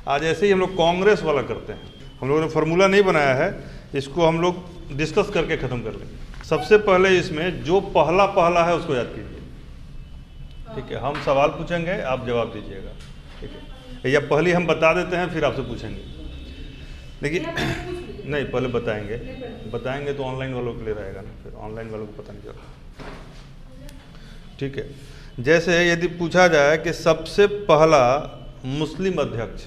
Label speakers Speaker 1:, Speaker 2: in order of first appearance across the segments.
Speaker 1: आज ऐसे ही हम लोग कांग्रेस वाला करते हैं। हम लोगों ने फार्मूला नहीं बनाया है, इसको हम लोग डिस्कस करके ख़त्म कर लेंगे। सबसे पहले इसमें जो पहला पहला है उसको याद कीजिए, ठीक है। हम सवाल पूछेंगे, आप जवाब दीजिएगा, ठीक है। या पहले हम बता देते हैं फिर आपसे पूछेंगे। देखिए नहीं, पहले बताएंगे तो ऑनलाइन वालों के लिए रहेगा ना, फिर ऑनलाइन वालों को पता नहीं चलता, ठीक है। जैसे यदि पूछा जाए कि सबसे पहला मुस्लिम अध्यक्ष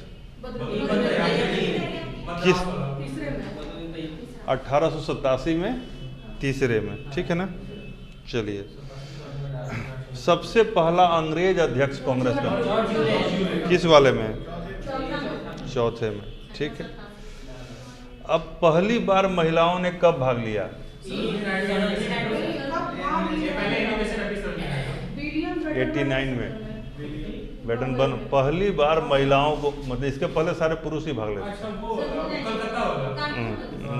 Speaker 1: किस 1887 में, तीसरे में, ठीक है ना। चलिए, सबसे पहला अंग्रेज अध्यक्ष कांग्रेस का किस वाले में? चौथे में, ठीक है। अब पहली बार महिलाओं ने कब भाग लिया? 89 में बैटन बन। पहली बार महिलाओं को, मतलब इसके पहले सारे पुरुष ही भाग लेते।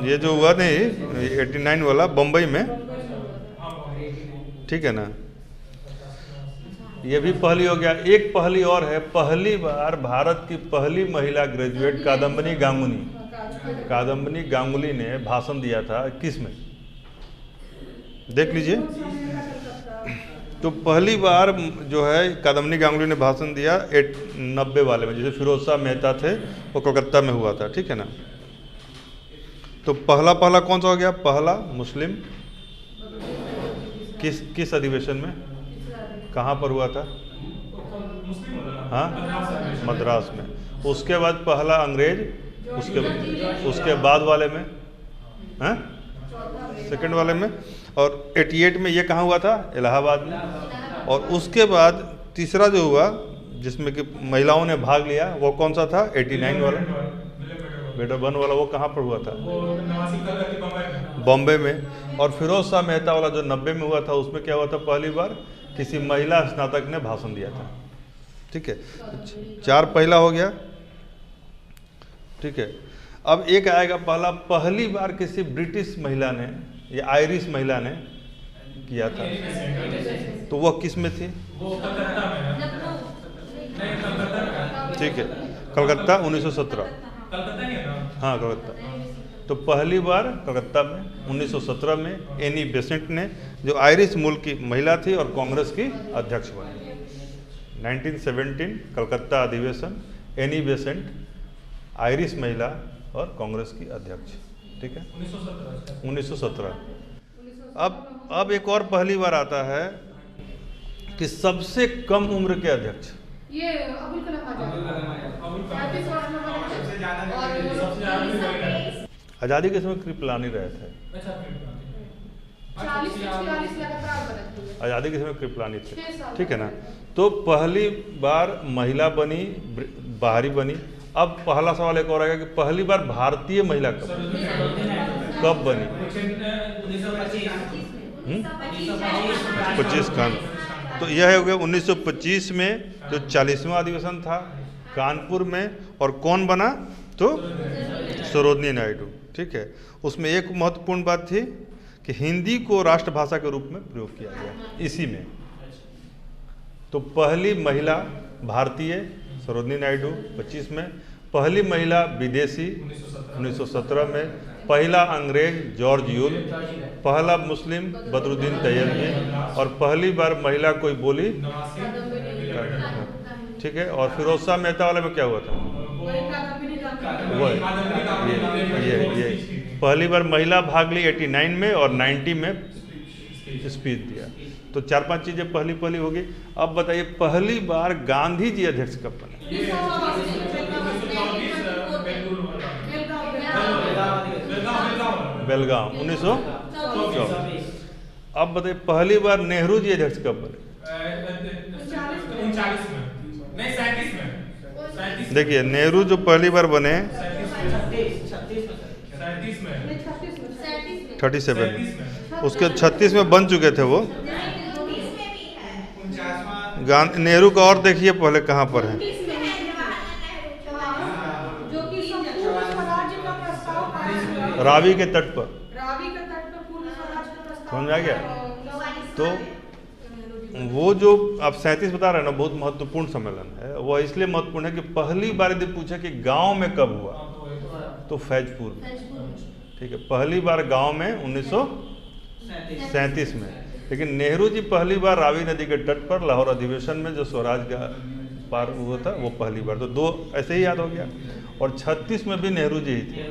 Speaker 1: ये जो हुआ नहीं 89 वाला बम्बई में, ठीक है ना। ये भी पहली हो गया। एक पहली और है, पहली बार भारत की पहली महिला ग्रेजुएट कादम्बनी गांगुली ने भाषण दिया था किस में? देख लीजिए। तो पहली बार जो है कादम्बनी गांगुली ने भाषण दिया 90 वाले में, जैसे फिरोज शाह मेहता थे, वो कलकत्ता में हुआ था, ठीक है ना। तो पहला कौन सा हो गया? पहला मुस्लिम किस अधिवेशन में, कहाँ पर हुआ था? हाँ, मद्रास में। उसके बाद पहला अंग्रेज, उसके बाद वाले में, हाँ, सेकंड वाले में। और 88 में ये कहाँ हुआ था? इलाहाबाद में। और उसके बाद तीसरा जो हुआ जिसमें कि महिलाओं ने भाग लिया वो कौन सा था? 89 वाला, बेटरबन वाला। वो कहाँ पर हुआ था? बॉम्बे में। और फिरोज शाह मेहता वाला जो 90 में हुआ था, उसमें क्या हुआ था? पहली बार किसी महिला स्नातक ने भाषण दिया था, ठीक है। 4 पहला हो गया, ठीक है। अब एक आएगा पहली बार किसी ब्रिटिश महिला ने या आयरिश महिला ने किया था, तो वह किस में थी? ठीक है, कलकत्ता 1917। हाँ, कलकत्ता। तो पहली बार कलकत्ता में 1917 में एनी बेसेंट ने, जो आयरिश मूल की महिला थी और कांग्रेस की अध्यक्ष बनी। 1917 कलकत्ता अधिवेशन, एनी बेसेंट आयरिश महिला और कांग्रेस की अध्यक्ष, ठीक है, 1917। अब एक और पहली बार आता है कि सबसे कम उम्र के अध्यक्ष,
Speaker 2: ये अबुल कलाम
Speaker 1: आज़ादी के समय कृपलानी रहे थे। आज़ादी के समय कृपलानी थे, ठीक है ना। तो पहली बार महिला बनी, बाहरी बनी। अब पहला सवाल एक और आएगा कि पहली बार भारतीय महिला कब बनी? 25 का। तो यह हो गया 1925 में, जो 40वां अधिवेशन था कानपुर में। और कौन बना? तो सरोजिनी नायडू, ठीक है। उसमें एक महत्वपूर्ण बात थी कि हिंदी को राष्ट्रभाषा के रूप में प्रयोग किया गया इसी में। तो पहली महिला भारतीय सरोजिनी नायडू 25 में, पहली महिला विदेशी 1917 में, पहला अंग्रेज जॉर्ज यूल, पहला मुस्लिम बदरुद्दीन तैयबी, और पहली बार महिला कोई बोली, ठीक है। और फिरोज शाह मेहता वाले में क्या हुआ था? वो ये पहली बार महिला भाग ली 89 में और 90 में स्पीच दिया। तो 4-5 चीजें पहली होगी। अब बताइए पहली बार गांधी जी अध्यक्ष कब बने? बेलगांव 1924। अब बताइए पहली बार नेहरू जी अध्यक्ष कब बने? देखिए नेहरू जो पहली बार बने 37, उसके 36 में बन चुके थे वो। नेहरू का और देखिए पहले कहाँ पर है। रावी के तट पर, समझ आ गया? तो वो जो आप 37 बता रहे हैं ना, बहुत महत्वपूर्ण सम्मेलन है। वो इसलिए महत्वपूर्ण है कि पहली बार यदि पूछा कि गांव में कब हुआ, तो फैजपुर में। ठीक है, पहली बार गांव में 1937 में। लेकिन नेहरू जी पहली बार रावी नदी के तट पर लाहौर अधिवेशन में जो स्वराज का पार हुआ था, वो पहली बार। तो दो ऐसे ही याद हो गया। और 36 में भी नेहरू जी ही थे।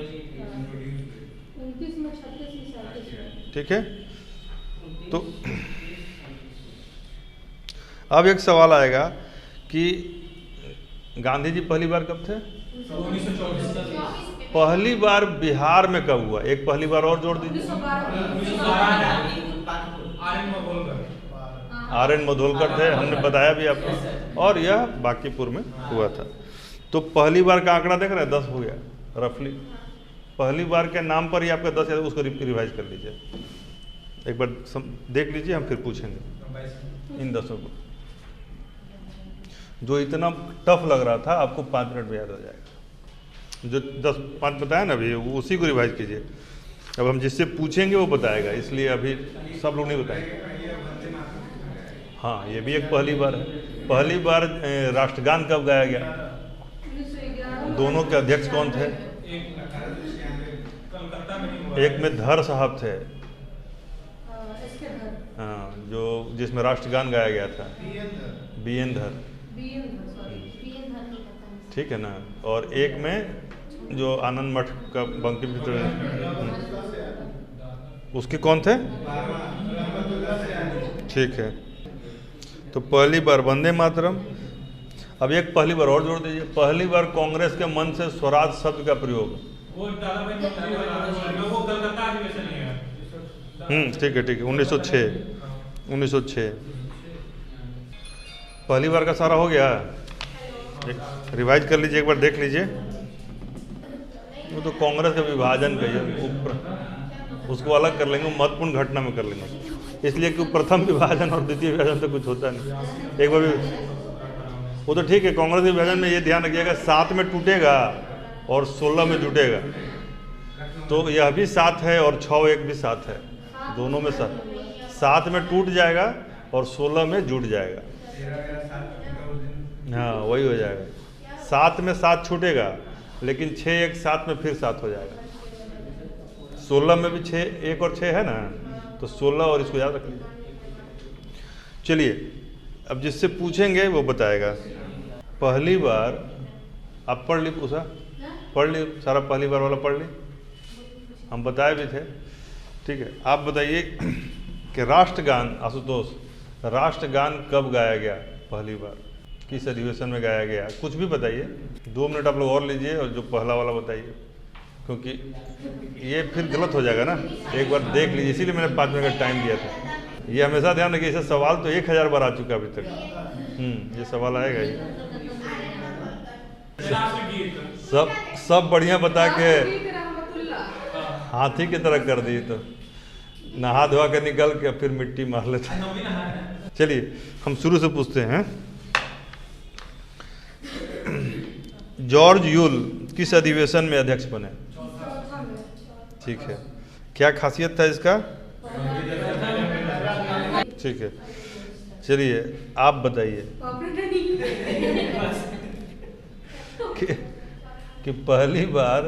Speaker 1: ठीक है, तो अब एक सवाल आएगा कि गांधी जी पहली बार कब थे?
Speaker 2: 1924।
Speaker 1: पहली बार बिहार में कब हुआ? एक पहली बार और जोड़ दीजिए। RN मधोलकर थे, हमने बताया भी आपको। और यह बांकीपुर में हुआ था। तो पहली बार का आंकड़ा देख रहे हैं, 10 हो गया रफली। पहली बार के नाम पर ही आपका 10 है, उसको रिवाइज कर लीजिए एक बार, देख लीजिए, हम फिर पूछेंगे इन 10 को। जो इतना टफ लग रहा था, आपको 5 मिनट में याद हो जाएगा। जो 5 बताया ना अभी, उसी को रिवाइज कीजिए। अब हम जिससे पूछेंगे वो बताएगा, इसलिए अभी सब लोग नहीं बताएंगे। हाँ, ये भी एक पहली बार है। पहली बार राष्ट्रगान कब गाया गया? दोनों के अध्यक्ष कौन थे? एक में धर साहब थे, हाँ, जो जिसमें राष्ट्रगान गाया गया था, BN धर। ठीक है ना। और एक में जो आनंद मठ का बंकिम चंद्र, उसके कौन थे? ठीक है, तो पहली बार वंदे मातरम। अब एक पहली बार और जोड़ दीजिए। पहली बार कांग्रेस के मन से स्वराज शब्द का प्रयोग। ठीक है, 1906। पहली बार का सारा हो गया। रिवाइज कर लीजिए एक बार, देख लीजिए। वो तो कांग्रेस का विभाजन कहिए, उसको अलग कर लेंगे, महत्वपूर्ण घटना में कर लेंगे, इसलिए कि प्रथम विभाजन और द्वितीय विभाजन तो कुछ होता नहीं। एक बार भी वो तो ठीक है, कांग्रेस विभाजन में ये ध्यान रखिएगा, 7 में टूटेगा और 16 में जुटेगा। तो यह भी 7 है और 6 1 भी 7 है, दोनों में 7 में टूट जाएगा और 16 में जुट जाएगा। हाँ, वही हो जाएगा। 7 में 7 छूटेगा, लेकिन 6 1 7 में फिर 7 हो जाएगा। 16 में भी 6 1 और 6 है ना, तो 16 और इसको याद रख लीजिए। चलिए, अब जिससे पूछेंगे वो बताएगा। पहली बार आप पढ़ ली, पूछा पढ़ ली, सारा पहली बार वाला पढ़ ली, हम बताए भी थे। ठीक है, आप बताइए कि राष्ट्रगान, आशुतोष, राष्ट्रगान कब गाया गया पहली बार, किस अधिवेशन में गाया गया? कुछ भी बताइए, 2 मिनट आप लोग और लीजिए और जो पहला वाला बताइए, क्योंकि ये फिर गलत हो जाएगा ना। एक बार देख लीजिए, इसीलिए मैंने 5 मिनट का टाइम दिया था। ये हमेशा ध्यान रखिए, इसे सवाल तो 1000 बार आ चुका अभी तक। ये सवाल आएगा ही। सब बढ़िया बता के हाथी की तरह कर दी, तो नहा धोआ के निकल के फिर मिट्टी मार लेते। चलिए, हम शुरू से पूछते हैं। जॉर्ज यूल किस अधिवेशन में अध्यक्ष बने? ठीक है, क्या खासियत था इसका? ठीक है, चलिए आप बताइए कि पहली बार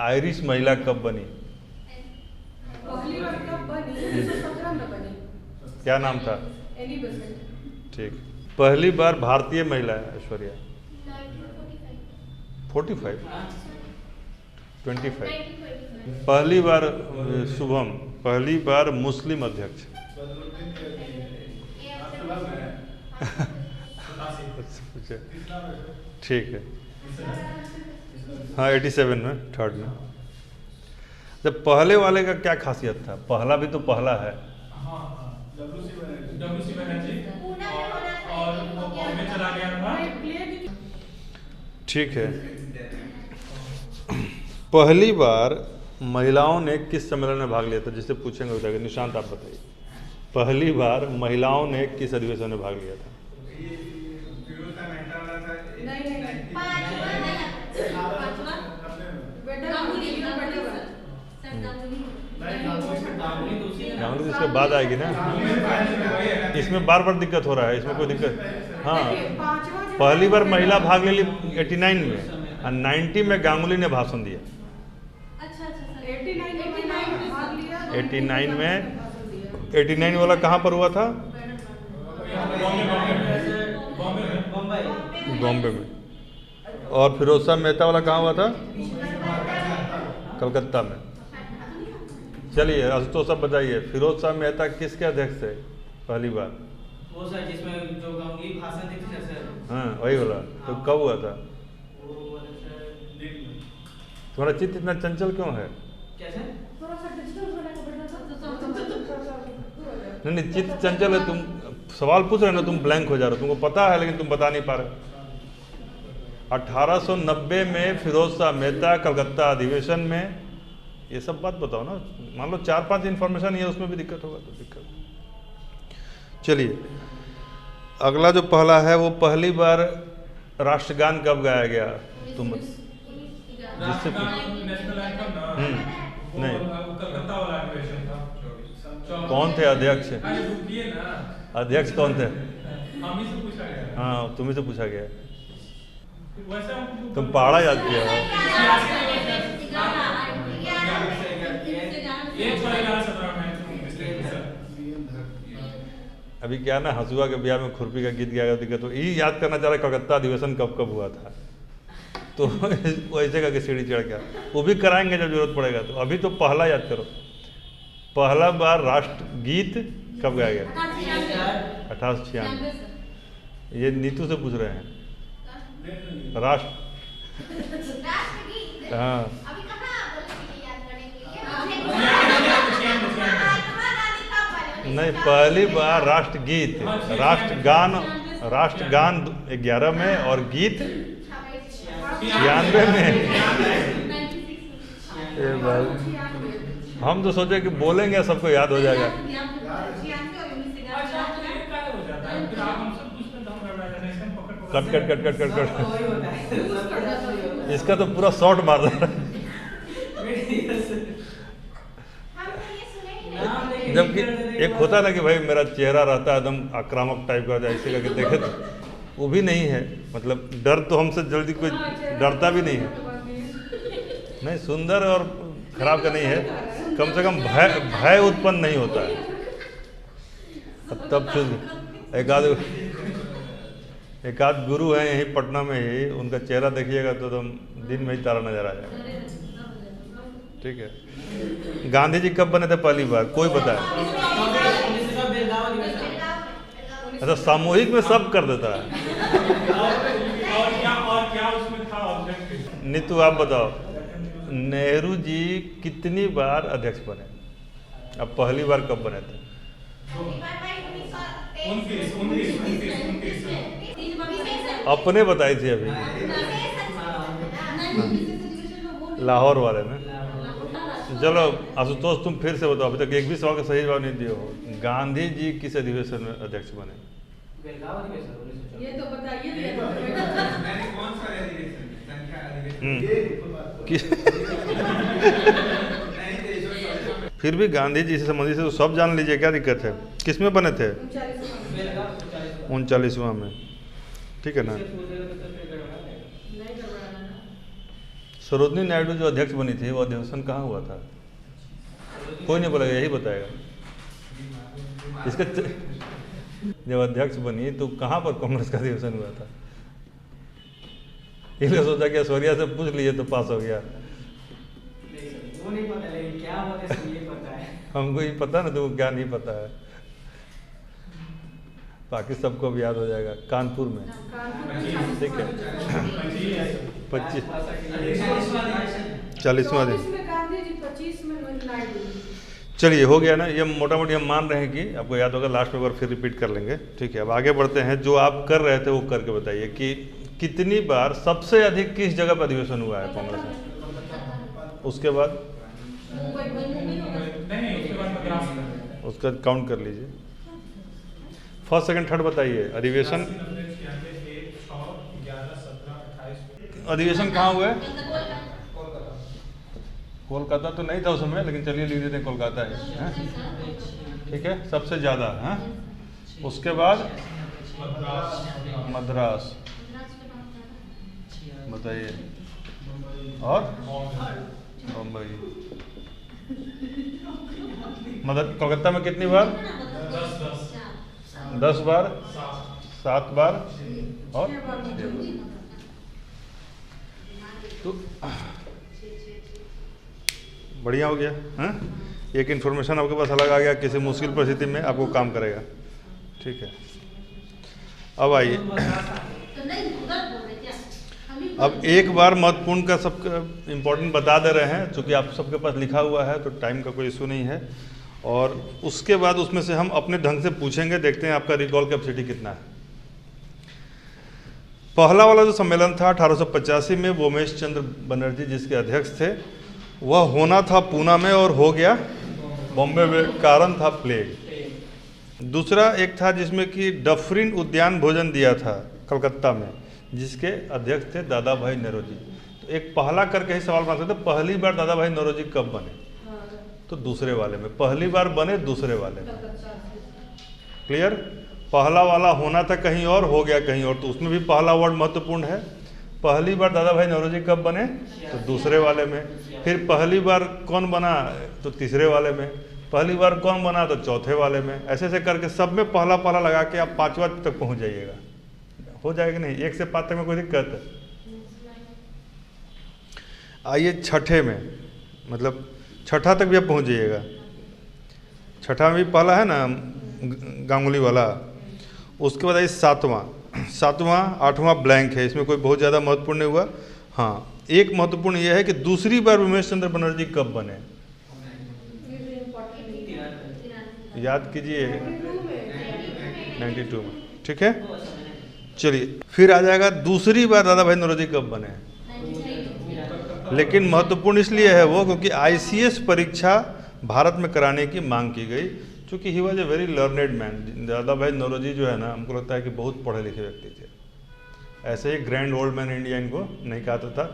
Speaker 1: आयरिश महिला कब बनी?
Speaker 2: पहली बार कब बनी? 1917 में बनी।
Speaker 1: क्या नाम था?
Speaker 2: एलिजाबेथ।
Speaker 1: ठीक। पहली बार भारतीय महिला ऐश्वर्या? 45 25। पहली बार शुभम, पहली बार मुस्लिम अध्यक्ष? ठीक है, हाँ 87 में, 3rd में। जब पहले वाले का क्या खासियत था? पहला भी तो पहला है। ठीक है, पहली बार महिलाओं ने किस सम्मेलन में भाग लिया था? जिससे पूछेंगे बताइए। निशांत आप बताइए, पहली बार महिलाओं ने किस अधिवेशन में भाग लिया था? गांगुली इसके बाद आएगी ना, इसमें बार बार दिक्कत हो रहा है, इसमें कोई दिक्कत। हाँ, पहली बार महिला भाग ले ली 89 में, और 90 में गांगुली ने भाषण दिया। 89 में, 89 वाला कहाँ पर हुआ था? बॉम्बे में। और फिरोज शाह मेहता वाला कहाँ हुआ था? कलकत्ता में। चलिए आशुतोष सब बताइए, फिरोज शाह मेहता किसके अध्यक्ष थे पहली बार?
Speaker 3: वो सर जिसमें जो गांगुली भाषण देती थी सर।
Speaker 1: हाँ वही वाला। तो कब हुआ था?
Speaker 3: वो वाला सर
Speaker 1: तुम्हारा चित्त इतना चंचल क्यों है?
Speaker 3: कैसे?
Speaker 1: नहीं, चित्त चंचल है, तुम सवाल पूछ रहे हो ना, तुम ब्लैंक हो जा रहे हो, तुमको पता है लेकिन तुम बता नहीं पा रहे। 1890 में फिरोज शाह मेहता कलकत्ता अधिवेशन में, ये सब बात बताओ ना। मान लो 4-5 इंफॉर्मेशन है, उसमें भी दिक्कत होगा तो दिक्कत। चलिए अगला जो पहला है, वो पहली बार राष्ट्रगान कब गाया गया? तुम जिससे नहीं,
Speaker 4: कलकत्ता वाला अधिवेशन था।
Speaker 1: कौन थे अध्यक्ष? अध्यक्ष कौन थे?
Speaker 4: हम ही से पूछा गया।
Speaker 1: हाँ तुम्ही से पूछा गया।
Speaker 4: वैसे
Speaker 1: तुम पहाड़ा याद किया है। अभी क्या ना, हंसुआ के ब्याह में खुरपी का गीत गाया दिक्कत, तो यही याद करना चाह रहा कलकत्ता अधिवेशन कब कब हुआ था, तो वैसे का सीढ़ी चढ़ गया। वो भी कराएंगे जब जरूरत पड़ेगा। तो अभी तो पहला याद करो, पहला बार राष्ट्र गीत कब गाया गया? 1896। ये नीतू से पूछ रहे हैं। राष्ट्र हाँ नहीं, पहली बार राष्ट्रगीत, राष्ट्रगान 11 में और गीत 96 में। भाई हम तो सोचे कि बोलेंगे सबको याद हो जाएगा। Cut cut cut cut cut cut. इसका तो पूरा शॉर्ट मार रहा है। जबकि एक होता है ना कि भाई मेरा चेहरा रहता है एकदम आक्रामक टाइप का, ऐसे करके देखे तो वो भी नहीं है। मतलब डर तो हमसे जल्दी कोई डरता भी नहीं है। नहीं, सुंदर और खराब का नहीं है, कम से कम भय उत्पन्न नहीं होता है। तब फिर एक आध गुरु है यहीं पटना में ही, उनका चेहरा देखिएगा तो एकदम दिन में ही तारा नजर आ जाएगा। ठीक है। गांधी जी कब बने थे पहली बार, कोई बताए? अच्छा, सामूहिक में सब कर देता है।
Speaker 4: और क्या उसमें था ऑब्जेक्टिव?
Speaker 1: नीतू आप बताओ, नेहरू जी कितनी बार अध्यक्ष बने? अब पहली बार कब बने थे?
Speaker 4: 29।
Speaker 1: अपने बताई थी अभी, लाहौर वाले में। चलो आशुतोष तुम फिर से बताओ, अभी तक एक भी सवाल का सही जवाब नहीं दिए हो। गांधी जी किस अधिवेशन में अध्यक्ष बने?
Speaker 2: ये तो बताइए।
Speaker 1: फिर भी गांधी जी से संबंधित से तो सब जान लीजिए, क्या दिक्कत है? किस में बने थे? 39वां में। ठीक है ना। सरोजनी नायडू जो अध्यक्ष बनी थी, वो अधिवेशन कहाँ हुआ था? कोई नहीं बोलेगा, यही बताएगा। इसका जब अध्यक्ष बनी तो कहाँ पर कांग्रेस का अधिवेशन हुआ था? इसलिए सोचा कि ऐश्वर्या से पूछ लिए तो पास हो गया।
Speaker 3: वो नहीं पता, लेकिन क्या होता है ये पता है।
Speaker 1: हमको ये पता ना, तुमको क्या नहीं पता है। बाकी सबको भी याद हो जाएगा। कानपुर में, ठीक है। 40वां दिन। चलिए हो गया ना, ये मोटा मोटी हम मान रहे हैं कि आपको याद होगा। लास्ट में एक बार फिर रिपीट कर लेंगे। ठीक है, अब आगे बढ़ते हैं। जो आप कर रहे थे वो करके बताइए कि कितनी बार सबसे अधिक किस जगह पर अधिवेशन हुआ है कांग्रेस में? उसके बाद उसका काउंट कर लीजिए। फर्स्ट सेकंड थर्ड बताइए। अधिवेशन अधिवेशन कहाँ हुआ है? कोलकाता तो नहीं था उस समय, लेकिन चलिए लिख देते हैं कोलकाता है, हैं? ठीक है, सबसे ज़्यादा है। उसके बाद मद्रास, बताइए, और मुंबई। कोलकाता में कितनी बार? 10 बार, 7 बार और 6 बार। तो बढ़िया हो गया, हाँ? एक इन्फॉर्मेशन आपके पास अलग आ गया, किसी मुश्किल परिस्थिति में आपको काम करेगा। ठीक है, अब आइए, अब एक बार महत्वपूर्ण का सब इम्पोर्टेंट बता दे रहे हैं, चूँकि आप सबके पास लिखा हुआ है तो टाइम का कोई इशू नहीं है। और उसके बाद उसमें से हम अपने ढंग से पूछेंगे, देखते हैं आपका रिकॉल कैपेसिटी कितना है। पहला वाला जो सम्मेलन था 1885 में, वोमेश चंद्र बनर्जी जिसके अध्यक्ष थे, वह होना था पूना में और हो गया बॉम्बे में, कारण था प्लेग। दूसरा एक था जिसमें कि डफरिन उद्यान भोजन दिया था कलकत्ता में, जिसके अध्यक्ष थे दादा भाई नौरोजी। तो एक पहला करके ही सवाल बना सकते, पहली बार दादा भाई नौरोजी कब बने? तो दूसरे वाले में, पहली बार बने दूसरे वाले में। क्लियर? पहला वाला होना था कहीं और, हो गया कहीं और, तो उसमें भी पहला वर्ड महत्वपूर्ण है। पहली बार दादा भाई नौरोजी कब बने? तो दूसरे वाले में। फिर पहली बार कौन बना? तो तीसरे वाले में। पहली बार कौन बना? तो चौथे वाले में। ऐसे ऐसे करके सब में पहला पहला लगा के आप 5वां तक पहुंच जाइएगा। हो जाएगा नहीं? 1 से 5 तक में कोई दिक्कत है? आइए छठे में, मतलब छठा तक भी आप पहुंच जाइएगा। छठा में भी पहला है ना, गांगुली वाला। उसके बाद आइए सातवां, 8वां ब्लैंक है, इसमें कोई बहुत ज़्यादा महत्वपूर्ण नहीं हुआ। हाँ, एक महत्वपूर्ण यह है कि दूसरी बार उमेश चंद्र बनर्जी कब बने? याद कीजिए, 92 में। ठीक है, चलिए फिर आ जाएगा दूसरी बार दादा भाई नौरोजी कब बने। लेकिन महत्वपूर्ण इसलिए है वो क्योंकि ICS परीक्षा भारत में कराने की मांग की गई, क्योंकि he was a very learned man. दादा भाई नौरोजी जो है ना, हमको लगता है कि बहुत पढ़े लिखे व्यक्ति थे। ऐसे ही ग्रैंड ओल्ड मैन इंडिया इनको नहीं कहता था।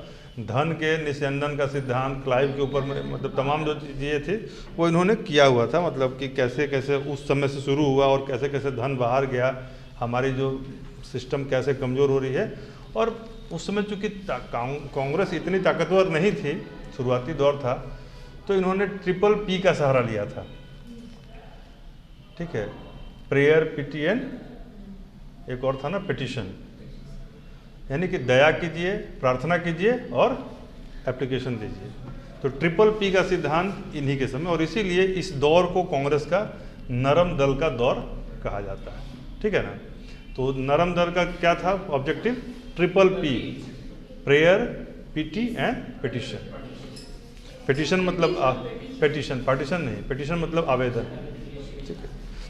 Speaker 1: धन के निस्यंदन का सिद्धांत, क्लाइव के ऊपर में, मतलब तमाम जो चीज़ें थी वो इन्होंने किया हुआ था। मतलब कि कैसे कैसे उस समय से शुरू हुआ और कैसे कैसे धन बाहर गया, हमारी जो सिस्टम कैसे कमज़ोर हो रही है। और उस समय चूँकि कांग्रेस इतनी ताकतवर नहीं थी, शुरुआती दौर था, तो इन्होंने PPP का सहारा लिया था। ठीक है, प्रेयर, पिटी एंड एक और था ना, पिटिशन, यानी कि दया कीजिए, प्रार्थना कीजिए और एप्लीकेशन दीजिए। तो PPP का सिद्धांत इन्हीं के समय, और इसीलिए इस दौर को कांग्रेस का नरम दल का दौर कहा जाता है। ठीक है ना? तो नरम दल का क्या था objective? PPP, prayer, pity and petition. Petition मतलब पिटिशन, पार्टीशन नहीं, पिटिशन मतलब आवेदन। ठीक है,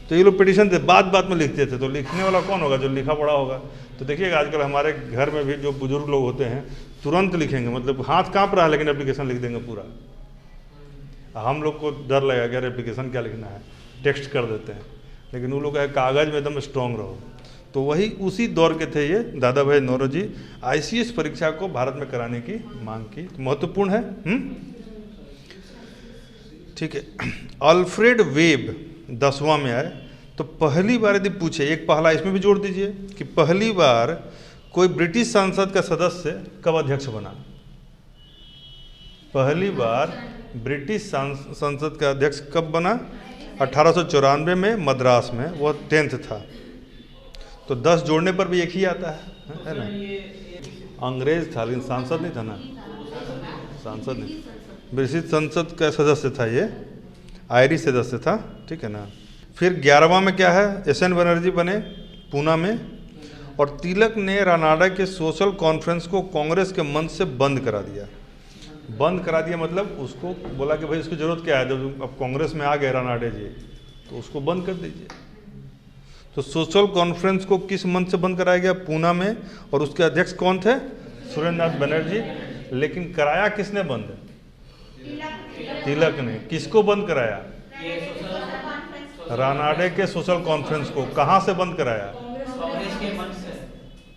Speaker 1: तो ये लोग पिटिशन बात में लिखते थे। तो लिखने वाला कौन होगा? जो लिखा पढ़ा होगा। तो देखिएगा आजकल हमारे घर में भी जो बुजुर्ग लोग होते हैं, तुरंत लिखेंगे, मतलब हाथ कांप रहा है लेकिन एप्लीकेशन लिख देंगे पूरा। हम लोग को डर लगेगा कि यार एप्लीकेशन क्या लिखना है, टेक्स्ट कर देते हैं। लेकिन वो लोग है कागज़ में एकदम स्ट्रॉन्ग रहो। तो वही उसी दौर के थे ये दादा भाई नौरोजी। ICS परीक्षा को भारत में कराने की मांग की, तो महत्वपूर्ण है। ठीक है, अल्फ्रेड वेब 10वां में आए। तो पहली बार यदि पूछे, एक पहला इसमें भी जोड़ दीजिए कि पहली बार कोई ब्रिटिश संसद का सदस्य कब अध्यक्ष बना। पहली बार ब्रिटिश संसद का अध्यक्ष कब बना? 1894 में मद्रास में, वो 10th था। तो 10 जोड़ने पर भी एक ही आता है ना? अंग्रेज था लेकिन सांसद नहीं था ना, सांसद नहीं, ब्रिटिश संसद का सदस्य था ये, आयरिश सदस्य था। ठीक है ना? फिर 11वां में क्या है? SN बनर्जी बने पूना में, और तिलक ने रानाडा के सोशल कॉन्फ्रेंस को कांग्रेस के मंच से बंद करा दिया। बंद करा दिया मतलब उसको बोला कि भाई इसकी ज़रूरत क्या है, जब अब कांग्रेस में आ गए रानाडे जी तो उसको बंद कर दीजिए। तो सोशल कॉन्फ्रेंस को किस मंच से बंद कराया गया? पूना में, और उसके अध्यक्ष कौन थे? सुरेंद्रनाथ बनर्जी। लेकिन कराया किसने बंद? तिलक ने। किसको बंद कराया? रानाडे के सोशल कॉन्फ्रेंस को। कहाँ से बंद कराया?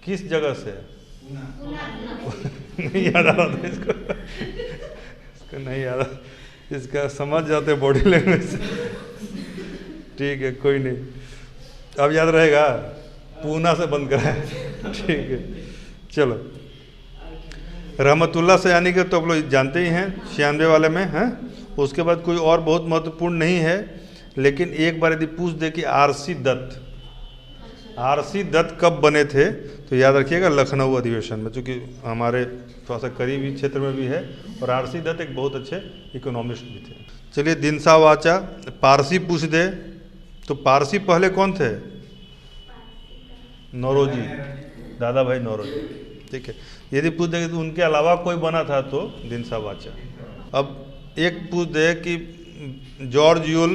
Speaker 1: किस जगह से? नहीं याद आ रहा था इसको। नहीं यार, इसका समझ जाते बॉडी लैंग्वेज से। ठीक है, कोई नहीं, अब याद रहेगा। पूना से बंद करा है। ठीक है, चलो। रहमतुल्लाह सयानी के तो आप लोग जानते ही हैं, 96 वाले में हैं। उसके बाद कोई और बहुत महत्वपूर्ण नहीं है, लेकिन एक बार यदि पूछ दे कि आरसी दत्त, आरसी दत्त कब बने थे, तो याद रखिएगा लखनऊ अधिवेशन में, चूँकि हमारे थोड़ा सा करीबी क्षेत्र में भी है, और आरसी दत्त एक बहुत अच्छे इकोनॉमिस्ट भी थे। चलिए, दिनसा वाचा, पारसी पूछ दे तो पारसी पहले कौन थे? नौरोजी, दादा भाई नौरोजी। ठीक है, यदि पूछ दे तो उनके अलावा कोई बना था तो दिनसा वाचा। अब एक पूछ दे कि जॉर्ज यूल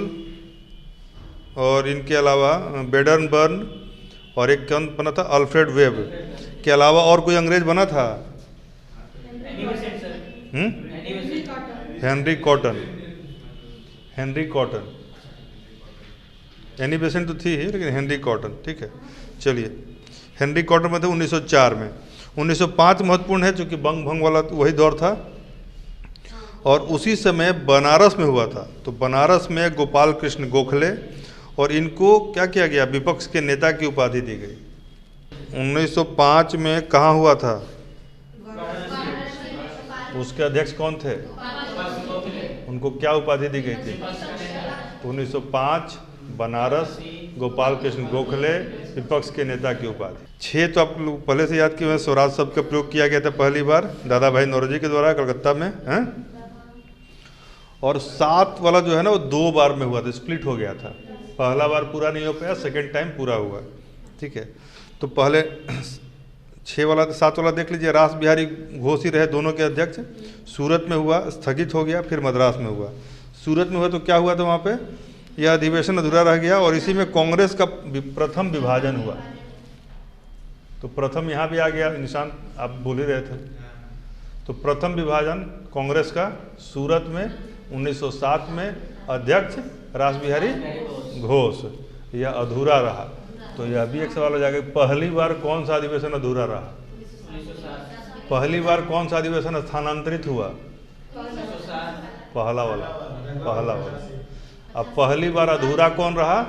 Speaker 1: और इनके अलावा बेडनबर्न और एक कौन बना था? अल्फ्रेड वेब के अलावा और कोई अंग्रेज बना था? Henry cotton. Henry cotton, Annie Besant तो थी ही, लेकिन हेनरी कॉटन। ठीक है, चलिए, हेनरी कॉटन में थे 1904 में। 1905 महत्वपूर्ण है, क्योंकि बंग भंग वाला वही दौर था, और उसी समय बनारस में हुआ था। तो बनारस में गोपाल कृष्ण गोखले, और इनको क्या किया गया? विपक्ष के नेता की उपाधि दी गई। 1905 में कहाँ हुआ था? उसके अध्यक्ष कौन थे? उनको क्या उपाधि दी गई थी? 1905 बनारस, गोपाल कृष्ण गोखले, विपक्ष के नेता की उपाधि। 6 तो आप लोग पहले से याद किए हैं, स्वराज शब्द का प्रयोग किया गया था पहली बार दादा भाई नौरोजी के द्वारा कलकत्ता में, हैं? और 7 वाला जो है ना, वो 2 बार में हुआ था, स्प्लिट हो गया था। पहला बार पूरा नहीं हो पाया, सेकेंड टाइम पूरा हुआ। ठीक है, तो पहले 6 वाला 7 वाला देख लीजिए। रास बिहारी घोष ही रहे दोनों के अध्यक्ष। सूरत में हुआ, स्थगित हो गया, फिर मद्रास में हुआ। सूरत में हुआ तो क्या हुआ था वहाँ पे? यह अधिवेशन अधूरा रह गया, और इसी में कांग्रेस का प्रथम विभाजन हुआ। तो प्रथम यहाँ भी आ गया निशान, आप बोल ही रहे थे। तो प्रथम विभाजन कांग्रेस का सूरत में 1907 में, अध्यक्ष रास बिहारी घोष। यह अधूरा रहा। तो यह भी एक सवाल हो जाएगा, पहली बार कौन सा अधिवेशन अधूरा रहा? पहली बार कौन सा अधिवेशन स्थानांतरित हुआ? पहला वाला। अब पहली बार अधूरा कौन रहा?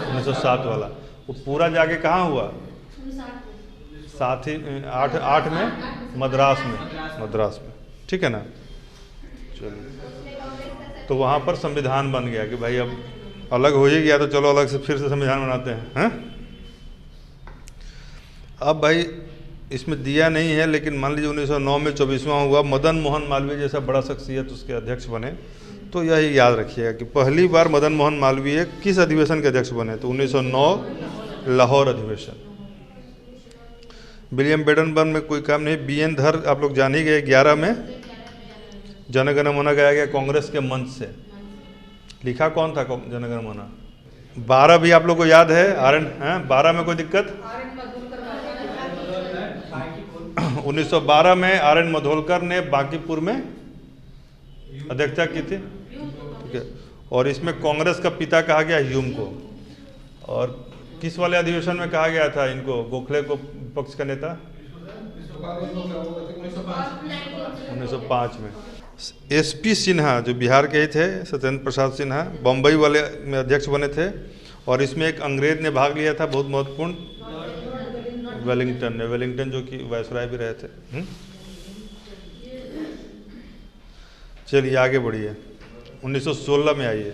Speaker 1: 1907 वाला। वो पूरा जाके कहाँ हुआ? 8 में मद्रास में। ठीक है ना? चलिए, तो वहाँ पर संविधान बन गया कि भाई अब अलग हो ही गया, तो चलो अलग से फिर से संविधान बनाते हैं। अब भाई इसमें दिया नहीं है, लेकिन मान लीजिए 1909 में 24वां हुआ, मदन मोहन मालवीय जैसा बड़ा शख्सियत उसके अध्यक्ष बने। तो यह याद रखिएगा कि पहली बार मदन मोहन मालवीय किस अधिवेशन के अध्यक्ष बने? तो 1909 लाहौर अधिवेशन। विलियम बेडनबर्न में कोई काम नहीं। BN धर आप लोग जान ही गए। 11 में जनगण मन गाया गया कांग्रेस के मंच से। लिखा कौन था जनगण मन? 12 भी आप लोग को याद है? 12 में कोई दिक्कत? 1912 में RN मधोलकर ने बांकीपुर में अध्यक्षता की थी। ठीक है, और इसमें कांग्रेस का पिता कहा गया ह्यूम को। और किस वाले अधिवेशन में कहा गया था इनको, गोखले को विपक्ष का नेता? 1905 में। SP सिन्हा जो बिहार के ही थे, सत्येंद्र प्रसाद सिन्हा, बम्बई वाले में अध्यक्ष बने थे। और इसमें एक अंग्रेज ने भाग लिया था, बहुत महत्वपूर्ण, वेलिंगटन जो कि वायसराय भी रहे थे। चलिए आगे बढ़िए। 1916 में आइए।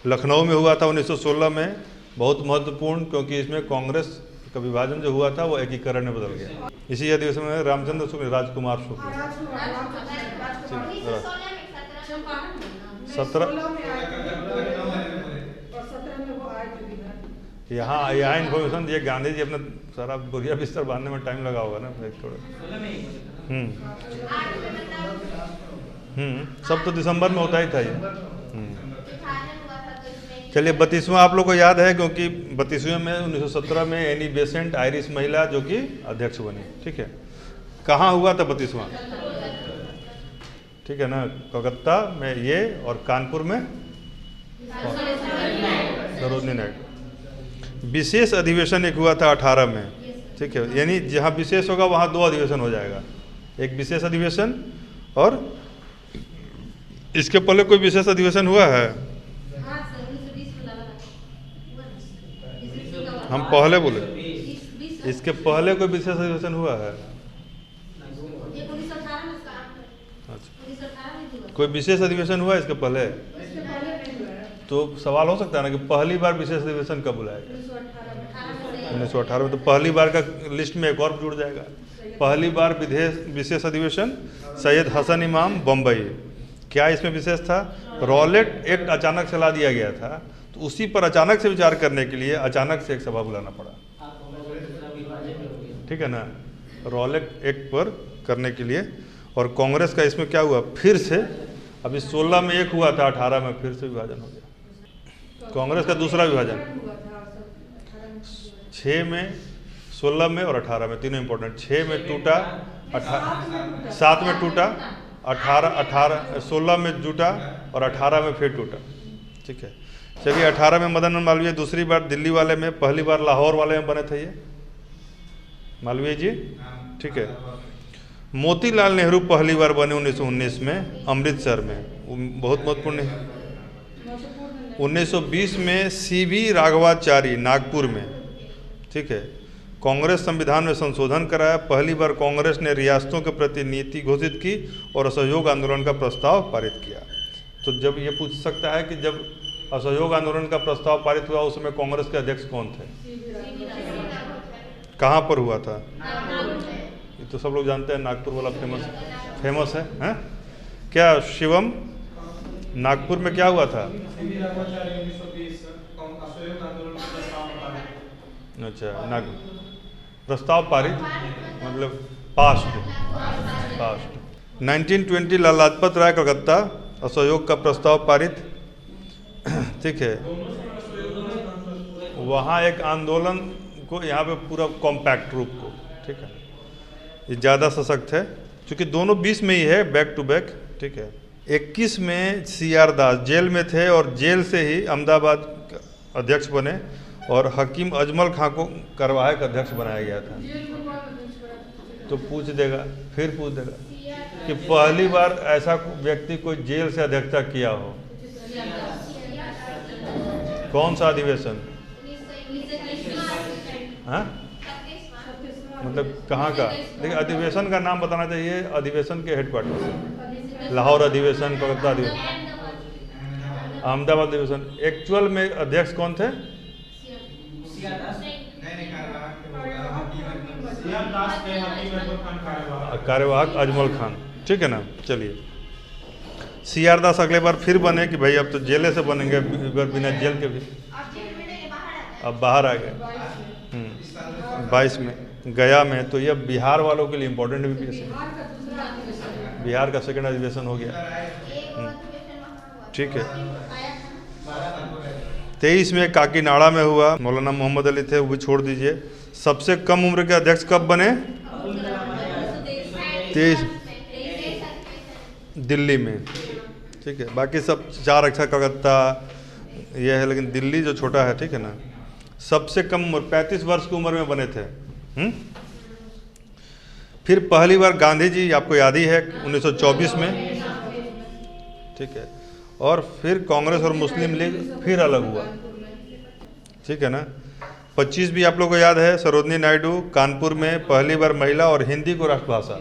Speaker 1: लखनऊ में हुआ था 1916 में, बहुत महत्वपूर्ण, क्योंकि इसमें कांग्रेस का विभाजन जो हुआ था वो एकीकरण में बदल गया। इसी अधिवेशन में रामचंद्र शुक्ल, राजकुमार शुक्ल, 17 यहाँ इन्फॉर्मेशन दिए। गांधी जी अपना सारा बोरिया बिस्तर बांधने में टाइम लगा होगा ना थोड़ा। सब तो दिसंबर में होता ही था ये। चलिए 32वां आप लोग को याद है, क्योंकि 32वें में 1917 में एनी बेसेंट, आयरिश महिला जो कि अध्यक्ष बनी। ठीक है, कहाँ हुआ था 32वां? ठीक है ना, कलकत्ता में ये, और कानपुर में सरोजनी नायडू। विशेष अधिवेशन एक हुआ था 18 में। ठीक है, यानी जहाँ विशेष होगा वहाँ 2 अधिवेशन हो जाएगा, एक विशेष अधिवेशन और इसके पहले कोई विशेष अधिवेशन हुआ है?
Speaker 2: हाँ सर 1920 में लगा था।
Speaker 1: हम पहले बोले,
Speaker 2: 20
Speaker 1: इसके पहले कोई विशेष अधिवेशन हुआ है?
Speaker 2: ये 1918 में था।
Speaker 1: अच्छा,
Speaker 2: 1918 में हुआ।
Speaker 1: कोई विशेष अधिवेशन हुआ इसके पहले?
Speaker 2: इसके पहले नहीं हुआ है।
Speaker 1: तो सवाल हो सकता है ना कि पहली बार विशेष अधिवेशन कब बुलाया गया? 1918 में। तो पहली बार का लिस्ट में एक और जुड़ जाएगा। पहली बार विशेष अधिवेशन सैयद हसन इमाम बम्बई। क्या इसमें विशेष था? रॉलेट एक्ट अचानक चला दिया गया था, तो उसी पर अचानक से विचार करने के लिए अचानक से एक सभा बुलाना पड़ा। ठीक है ना, रॉलेट एक्ट पर करने के लिए। और कांग्रेस का इसमें क्या हुआ, फिर से अभी 16 में एक हुआ था, 18 में फिर से विभाजन हो गया। कांग्रेस का दूसरा विभाजन 6 में, 16 में और 18 में, तीनों इंपॉर्टेंट। 6 में टूटा, 7 में टूटा, 16 में जुटा और 18 में फिर टूटा। ठीक है, चलिए 18 में मदन मालवीय दूसरी बार दिल्ली वाले में, पहली बार लाहौर वाले में बने थे ये मालवीय जी। ठीक है, मोतीलाल नेहरू पहली बार बने 1919 में अमृतसर में, बहुत महत्वपूर्ण है। 1920 में सीवी राघवाचारी नागपुर में। ठीक है, कांग्रेस संविधान में संशोधन कराया, पहली बार कांग्रेस ने रियासतों के प्रति नीति घोषित की और असहयोग आंदोलन का प्रस्ताव पारित किया। तो जब ये पूछ सकता है कि जब असहयोग आंदोलन का प्रस्ताव पारित हुआ उस समय कांग्रेस के अध्यक्ष कौन थे? कहाँ पर हुआ था? ये तो सब लोग जानते हैं, नागपुर वाला फेमस है, हैं? क्या शिवम, नागपुर में क्या हुआ था? अच्छा, नागपुर प्रस्ताव पारित मतलब पास्ट। 1920 लाला लाजपत राय कलकत्ता, असहयोग का प्रस्ताव पारित। ठीक है, वहाँ एक आंदोलन को, यहाँ पे पूरा कॉम्पैक्ट रूप को। ठीक है, ये ज़्यादा सशक्त है क्योंकि दोनों 20 में ही है, बैक टू बैक। ठीक है, 21 में CR दास जेल में थे और जेल से ही अहमदाबाद अध्यक्ष बने और हकीम अजमल खां को कार्यवाहक अध्यक्ष बनाया गया था। तो पूछ देगा, फिर पूछ देगा कि पहली बार ऐसा व्यक्ति कोई जेल से अध्यक्षता किया हो, कौन सा अधिवेशन? हाँ, मतलब कहाँ का? देखिए, अधिवेशन का नाम बताना चाहिए, अधिवेशन के हेडक्वार्टर। लाहौर अधिवेशन, कलकत्ता अधिवेशन, अहमदाबाद अधिवेशन। एक्चुअल में अध्यक्ष कौन थे? कार्यवाहक अजमल खान। ठीक है ना, चलिए। CR दास अगले बार फिर बने कि भाई अब तो जेले से बनेंगे, बिना जेल के भी अब बाहर आ गए। 22 में गया में। तो यह बिहार वालों के लिए इम्पोर्टेंट भी है, बिहार का सेकंड अधिवेशन हो गया। ठीक है, 23 में काकीनाड़ा में हुआ, मौलाना मोहम्मद अली थे, वो भी छोड़ दीजिए। सबसे कम उम्र के अध्यक्ष कब बने? 23 दिल्ली में। ठीक है, बाकी सब 4 अक्षर कलकत्ता यह है, लेकिन दिल्ली जो छोटा है। ठीक है ना, सबसे कम उम्र 35 वर्ष की उम्र में बने थे। फिर पहली बार गांधी जी, आपको याद ही है, 1924 में। ठीक है, और फिर कांग्रेस और मुस्लिम लीग फिर अलग हुआ। ठीक है ना, 25 भी आप लोगों को याद है, सरोजनी नायडू कानपुर में पहली बार महिला और हिंदी को राष्ट्रभाषा,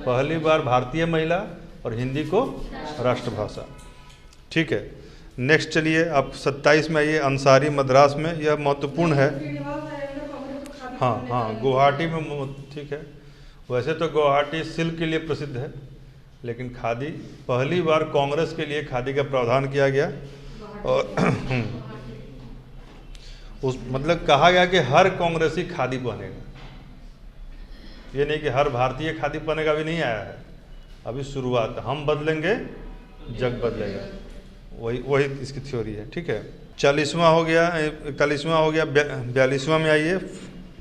Speaker 1: पहली बार भारतीय महिला और हिंदी को राष्ट्रभाषा। ठीक है, नेक्स्ट चलिए आप 27 में आइए, अंसारी मद्रास में, यह महत्वपूर्ण है। हाँ, गुवाहाटी में। ठीक है, वैसे तो गुवाहाटी सिल्क के लिए प्रसिद्ध है, लेकिन खादी, पहली बार कांग्रेस के लिए खादी का प्रावधान किया गया। और उस मतलब कहा गया कि हर कांग्रेसी खादी पहनेगा, ये नहीं कि हर भारतीय खादी पहनेगा, अभी नहीं आया है, अभी शुरुआत। हम बदलेंगे, जग बदलेगा, वही इसकी थ्योरी है। ठीक है, 40वां हो गया, 41वां हो गया, 42वां में आइए,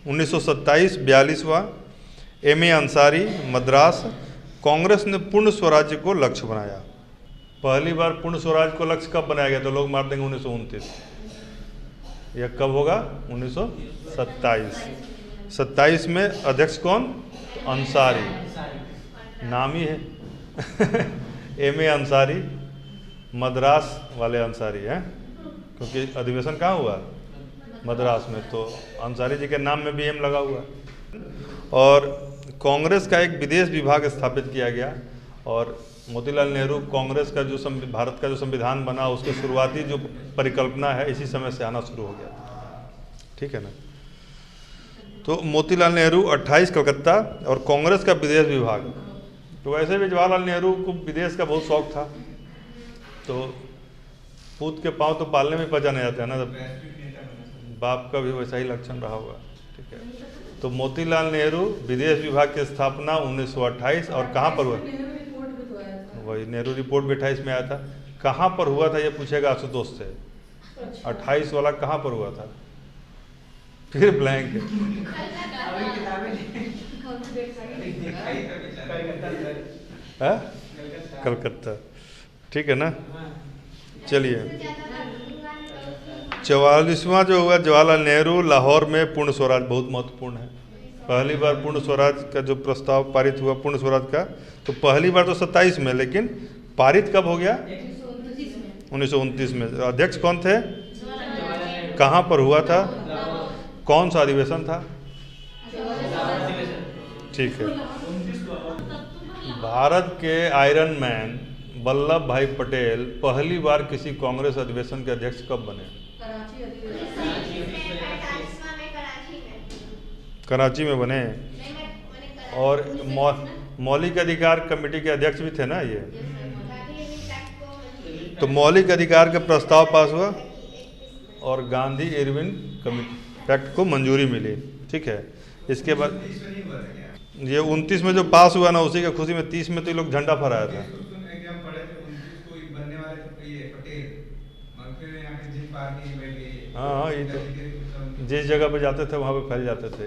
Speaker 1: 1927 42वां, MA अंसारी मद्रास, कांग्रेस ने पूर्ण स्वराज्य को लक्ष्य बनाया। पहली बार पूर्ण स्वराज्य को लक्ष्य कब बनाया गया? तो लोग मार देंगे 1929, यह कब होगा? 1927। 27 में अध्यक्ष कौन? अंसारी, नाम ही है, M.A. अंसारी, मद्रास वाले अंसारी हैं, क्योंकि अधिवेशन कहाँ हुआ? मद्रास में, तो अंसारी जी के नाम में भी एम लगा हुआ है। और कांग्रेस का एक विदेश विभाग स्थापित किया गया, और मोतीलाल नेहरू कांग्रेस का जो भारत का जो संविधान बना उसके शुरुआती जो परिकल्पना है इसी समय से आना शुरू हो गया। ठीक है ना। तो मोतीलाल नेहरू 28 कलकत्ता और कांग्रेस का विदेश विभाग। तो वैसे भी जवाहरलाल नेहरू को विदेश का बहुत शौक था, तो पूत के पाँव तो पालने में पचा नहीं जाता है ना, तो बाप का भी वैसा ही लक्षण रहा होगा। ठीक है। तो मोतीलाल नेहरू विदेश विभाग की स्थापना 1928 और कहाँ पर हुआ? वही नेहरू रिपोर्ट भी 28 में आया था। कहाँ पर हुआ था ये पूछेगा आशुतोष से। 28 वाला कहाँ पर हुआ था? फिर ब्लैंक है। कलकत्ता। ठीक है ना। चलिए 44वां जो हुआ जवाहरलाल नेहरू लाहौर में पूर्ण स्वराज, बहुत महत्वपूर्ण है। पहली बार पूर्ण स्वराज का जो प्रस्ताव पारित हुआ पूर्ण स्वराज का, तो पहली बार तो 27 में, लेकिन पारित कब हो गया? 1929 में। अध्यक्ष कौन थे? कहाँ पर हुआ था? कौन सा अधिवेशन था? ठीक है। भारत के आयरन मैन वल्लभ भाई पटेल पहली बार किसी कांग्रेस अधिवेशन के अध्यक्ष कब बने? कराची में बने। और मौलिक अधिकार कमेटी के अध्यक्ष भी थे ना ये। तो मौलिक अधिकार का प्रस्ताव पास हुआ और गांधी इरविन कमेटी पैक्ट को मंजूरी मिली। ठीक है। इसके बाद ये 29 में जो पास हुआ ना, उसी की खुशी में 30 में तो ये लोग झंडा फहराया था। हाँ, ये तो जिस जगह पे जाते थे वहाँ पे फैल जाते थे।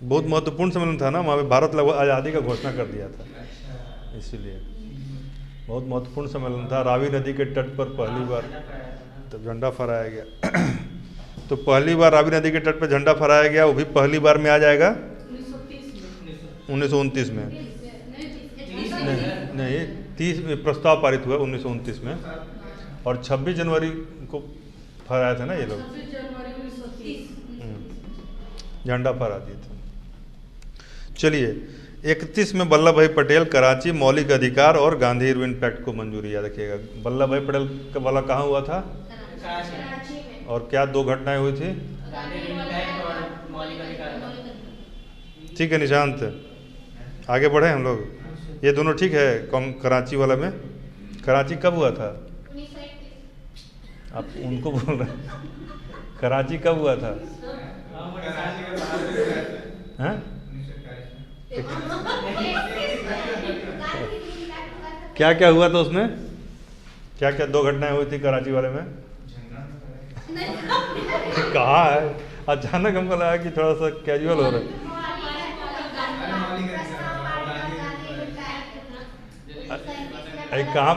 Speaker 1: बहुत महत्वपूर्ण सम्मेलन था ना, वहाँ पे भारत लगभग आज़ादी का घोषणा कर दिया था, इसीलिए बहुत महत्वपूर्ण सम्मेलन था। रावी नदी के तट पर पहली बार तब झंडा फहराया गया। तो पहली बार रावी नदी के तट पर झंडा फहराया गया, वो भी पहली बार में आ जाएगा 1929 में। नहीं 30 प्रस्ताव पारित हुआ 1929 में, और 26 जनवरी को फहराया था ना ये लोग, झंडा फहरा दिए थे। चलिए 31 में वल्लभ भाई पटेल कराची मौलिक अधिकार और गांधी इरविन पैक्ट को मंजूरी, याद रखिएगा। वल्लभ भाई पटेल का वाला कहाँ हुआ था? और क्या दो घटनाएं हुई थी? ठीक है निशांत, आगे बढ़े हम लोग। ये दोनों ठीक है। कराची वाला में, कराची कब हुआ था? आप उनको बोल रहे हैं, कराची कब हुआ था? हैं? क्या क्या हुआ था उसमें? क्या क्या दो घटनाएं हुई थी कराची वाले में? कहाँ है? अचानक हमको लगा कि थोड़ा सा कैजुअल हो रहा है।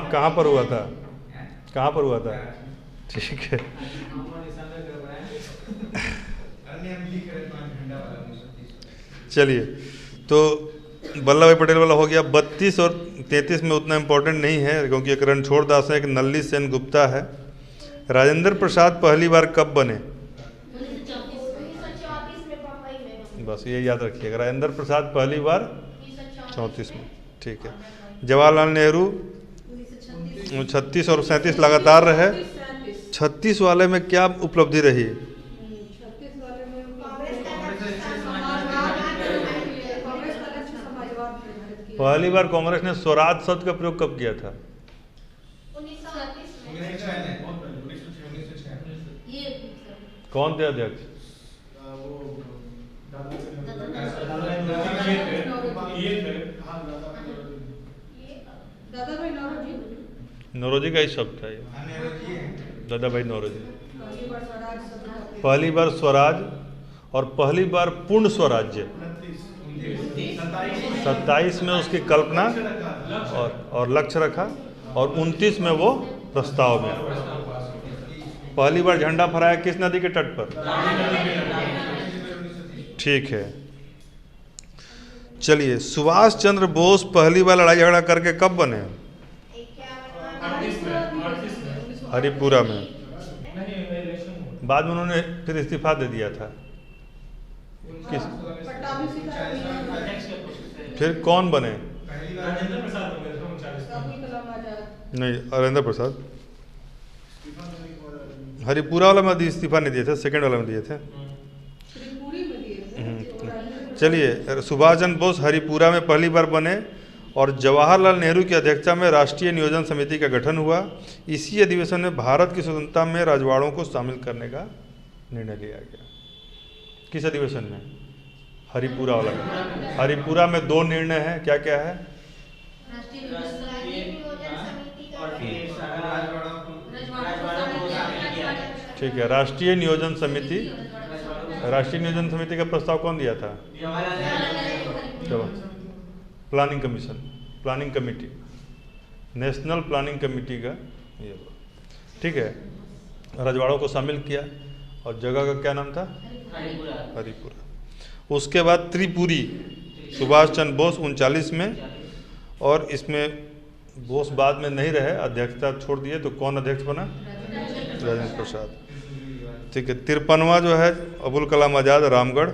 Speaker 1: कहाँ पर हुआ था? कहाँ पर हुआ था? ठीक है। चलिए, तो वल्लभ भाई पटेल वाला हो गया। 32 और 33 में उतना इम्पोर्टेंट नहीं है, क्योंकि एक रणछोड़ दास है, एक नल्ली सेन गुप्ता है। राजेंद्र प्रसाद पहली बार कब बने? बस ये याद रखिएगा, राजेंद्र प्रसाद पहली बार 34 में। ठीक है। जवाहरलाल नेहरू 36 और 37 लगातार रहे। 36 वाले में क्या उपलब्धि रही? पहली बार कांग्रेस ने स्वराज शब्द का प्रयोग कब किया था? कौन थे अध्यक्ष? नौरोजी का ही शब्द था ये, दादा भाई नौरोजी। पहली बार स्वराज और पहली बार पूर्ण स्वराज्य 27 में उसकी कल्पना और लक्ष्य रखा, और 29 में वो प्रस्ताव में। पहली बार झंडा फहराया किस नदी के तट पर? ठीक है। चलिए, सुभाष चंद्र बोस पहली बार लड़ाई झगड़ा करके कब बने?
Speaker 4: 38 में
Speaker 1: हरिपुरा में।
Speaker 4: नहीं इलेक्शन हुआ।
Speaker 1: बाद में उन्होंने फिर इस्तीफा दे दिया था। किस
Speaker 2: पट्टाभी सीतारमैया,
Speaker 3: अध्यक्ष के पोस्ट से
Speaker 1: फिर कौन बने?
Speaker 4: राजेंद्र प्रसाद बने थे 39 में।
Speaker 2: अब्दुल कलाम आजाद।
Speaker 1: नहीं, अरेंद्र प्रसाद। हरिपुरा वाला में इस्तीफा नहीं दिए थे, सेकंड वाला में दिए थे।
Speaker 2: त्रिपुरी में दिए थे।
Speaker 1: चलिए, सुभाष चंद्र बोस हरिपुरा में पहली बार बने और जवाहरलाल नेहरू की अध्यक्षता में राष्ट्रीय नियोजन समिति का गठन हुआ। इसी अधिवेशन में भारत की स्वतंत्रता में रजवाड़ों को शामिल करने का निर्णय लिया गया। किस अधिवेशन में? हरिपुरा वाला में। हरिपुरा में 2 निर्णय हैं, क्या क्या है?
Speaker 3: और फिर सारा
Speaker 1: ठीक है, राष्ट्रीय नियोजन समिति। राष्ट्रीय नियोजन समिति का प्रस्ताव कौन दिया था? Planning commission, planning committee, national planning committee का ये हुआ। ठीक है, रजवाड़ों को शामिल किया और जगह का क्या नाम था? हरिपुरा। उसके बाद त्रिपुरी, सुभाष चंद्र बोस 39 में, और इसमें बोस बाद में नहीं रहे, अध्यक्षता छोड़ दिए, तो कौन अध्यक्ष बना? राजेंद्र प्रसाद। ठीक है, 53वां जो है अबुल कलाम आज़ाद, रामगढ़।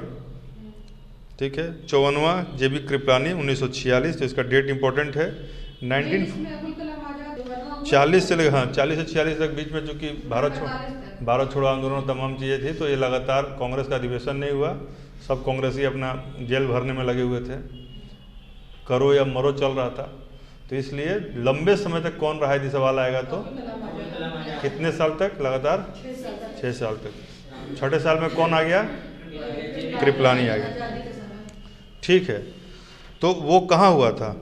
Speaker 1: ठीक है, 54वां जेबी कृपलानी 1946, तो इसका डेट इंपॉर्टेंट है। 1940 से लेकर 40 से 46 तक बीच में चूँकि भारत छोड़ो आंदोलन तमाम चीज़ें थी, तो ये लगातार कांग्रेस का अधिवेशन नहीं हुआ। सब कांग्रेसी अपना जेल भरने में लगे हुए थे, करो या मरो चल रहा था। तो इसलिए लंबे समय तक कौन रहा, यदि सवाल आएगा तो कितने साल तक? लगातार 6 साल तक। छठे साल में कौन आ गया? कृपलानी आ गया। ठीक है, तो वो कहाँ हुआ था?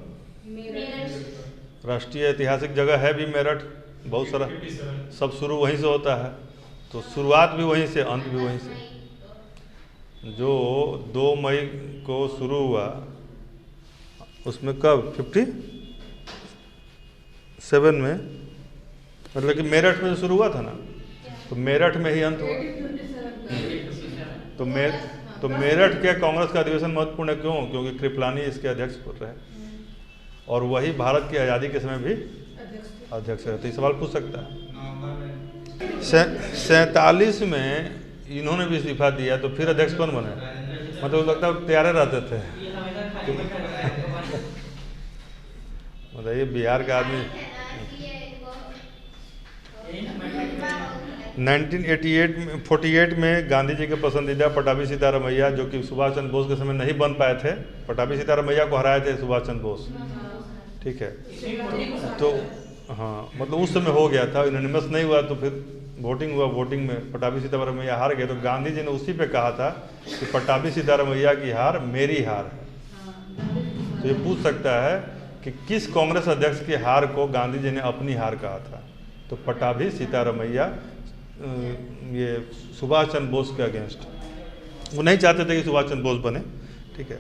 Speaker 1: राष्ट्रीय ऐतिहासिक जगह है भी मेरठ, बहुत सारा, सब शुरू वहीं से होता है, तो शुरुआत भी वहीं से, अंत भी वहीं से। जो 2 मई को शुरू हुआ, उसमें कब 57 में, मतलब कि मेरठ में जो शुरू हुआ था ना, तो मेरठ में ही अंत हुआ। तो मेरठ के कांग्रेस का अधिवेशन महत्वपूर्ण है, क्यों? क्योंकि कृपलानी इसके अध्यक्ष रहे और वही भारत की आज़ादी के समय भी अध्यक्ष रहे। तो ये सवाल पूछ सकता है। 47 में इन्होंने भी इस्तीफा दिया, तो फिर अध्यक्ष कौन बने? मतलब लगता है तैयार रहते थे। मतलब ये बिहार का आदमी। 1948 में गांधी जी के पसंदीदा पटाभी सीतारमैया, जो कि सुभाष चंद्र बोस के समय नहीं बन पाए थे, पटाभी सीतारमैया को हराए थे सुभाष चंद्र बोस। ठीक है, तो हाँ, मतलब उस समय हो गया था, यूनानिमस नहीं हुआ, तो फिर वोटिंग हुआ, वोटिंग में पटाभी सीतारमैया हार गए। तो गांधी जी ने उसी पे कहा था कि पटाभी सीतारमैया की हार मेरी हार है। तो ये पूछ सकता है कि किस कांग्रेस अध्यक्ष की हार को गांधी जी ने अपनी हार कहा था? तो पटाभी सीतारमैया, ये सुभाष चंद्र बोस के अगेंस्ट। वो नहीं चाहते थे कि सुभाष चंद्र बोस बने। ठीक है,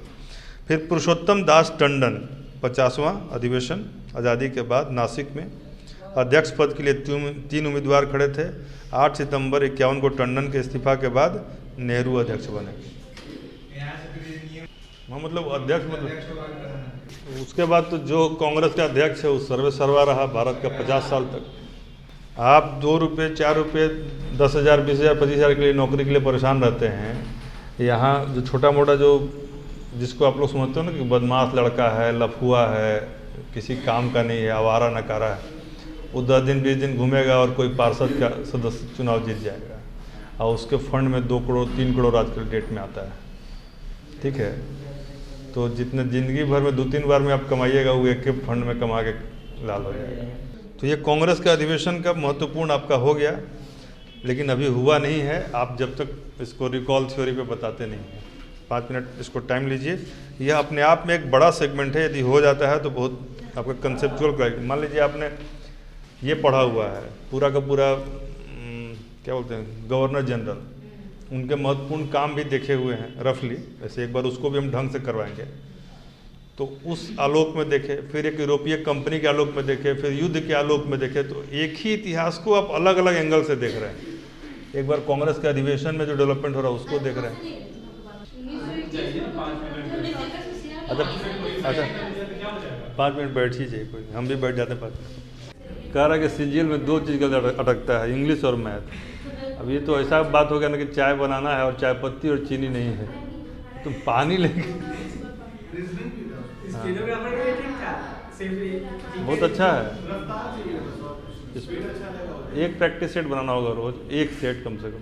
Speaker 1: फिर पुरुषोत्तम दास टंडन 50वां अधिवेशन आज़ादी के बाद नासिक में, अध्यक्ष पद के लिए 3 उम्मीदवार खड़े थे। 8 सितंबर 51 को टंडन के इस्तीफा के बाद नेहरू अध्यक्ष बने। हाँ, मतलब अध्यक्ष, मतलब उसके बाद तो जो कांग्रेस का अध्यक्ष है वो सर्वे सर्वा रहा भारत का 50 साल तक। आप 2 रुपये 4 रुपये 10,000 20,000 25,000 के लिए नौकरी के लिए परेशान रहते हैं। यहाँ जो छोटा मोटा जो जिसको आप लोग समझते हो ना कि बदमाश लड़का है, लफुआ है, किसी काम का नहीं है, आवारा नकारा है, वो 10 दिन 20 दिन घूमेगा और कोई पार्षद का सदस्य चुनाव जीत जाएगा और उसके फंड में 2 करोड़ 3 करोड़ आज के डेट में आता है। ठीक है, तो जितने ज़िंदगी भर में 2-3 बार में आप कमाइएगा, वो एक फंड में कमा के लाल हो जाएगा। तो ये कांग्रेस का अधिवेशन का महत्वपूर्ण आपका हो गया, लेकिन अभी हुआ नहीं है। आप जब तक इसको रिकॉल थ्योरी पे बताते नहीं हैं। 5 मिनट इसको टाइम लीजिए। यह अपने आप में एक बड़ा सेगमेंट है, यदि हो जाता है तो बहुत आपका कंसेप्चुअल। मान लीजिए आपने ये पढ़ा हुआ है, पूरा का पूरा क्या बोलते हैं, गवर्नर जनरल, उनके महत्वपूर्ण काम भी देखे हुए हैं रफली। वैसे एक बार उसको भी हम ढंग से करवाएंगे, तो उस आलोक में देखें, फिर एक यूरोपीय कंपनी के आलोक में देखें, फिर युद्ध के आलोक में देखें, तो एक ही इतिहास को आप अलग अलग एंगल से देख रहे हैं। एक बार कांग्रेस के अधिवेशन में जो डेवलपमेंट हो रहा है उसको देख रहे हैं। अच्छा अच्छा, 5 मिनट बैठ ही जाइए, कोई हम भी बैठ जाते हैं 5 मिनट। कह रहा है कि सीजीएल में 2 चीज़ का अटकता है, इंग्लिश और मैथ। अब ये तो ऐसा बात हो गया ना कि चाय बनाना है और चाय पत्ती और चीनी नहीं है, तुम पानी लेके
Speaker 3: स्टेनोग्राफर के लिए ठीक था, सिर्फ
Speaker 1: बहुत अच्छा है। एक प्रैक्टिस सेट बनाना होगा रोज, एक सेट कम से कम।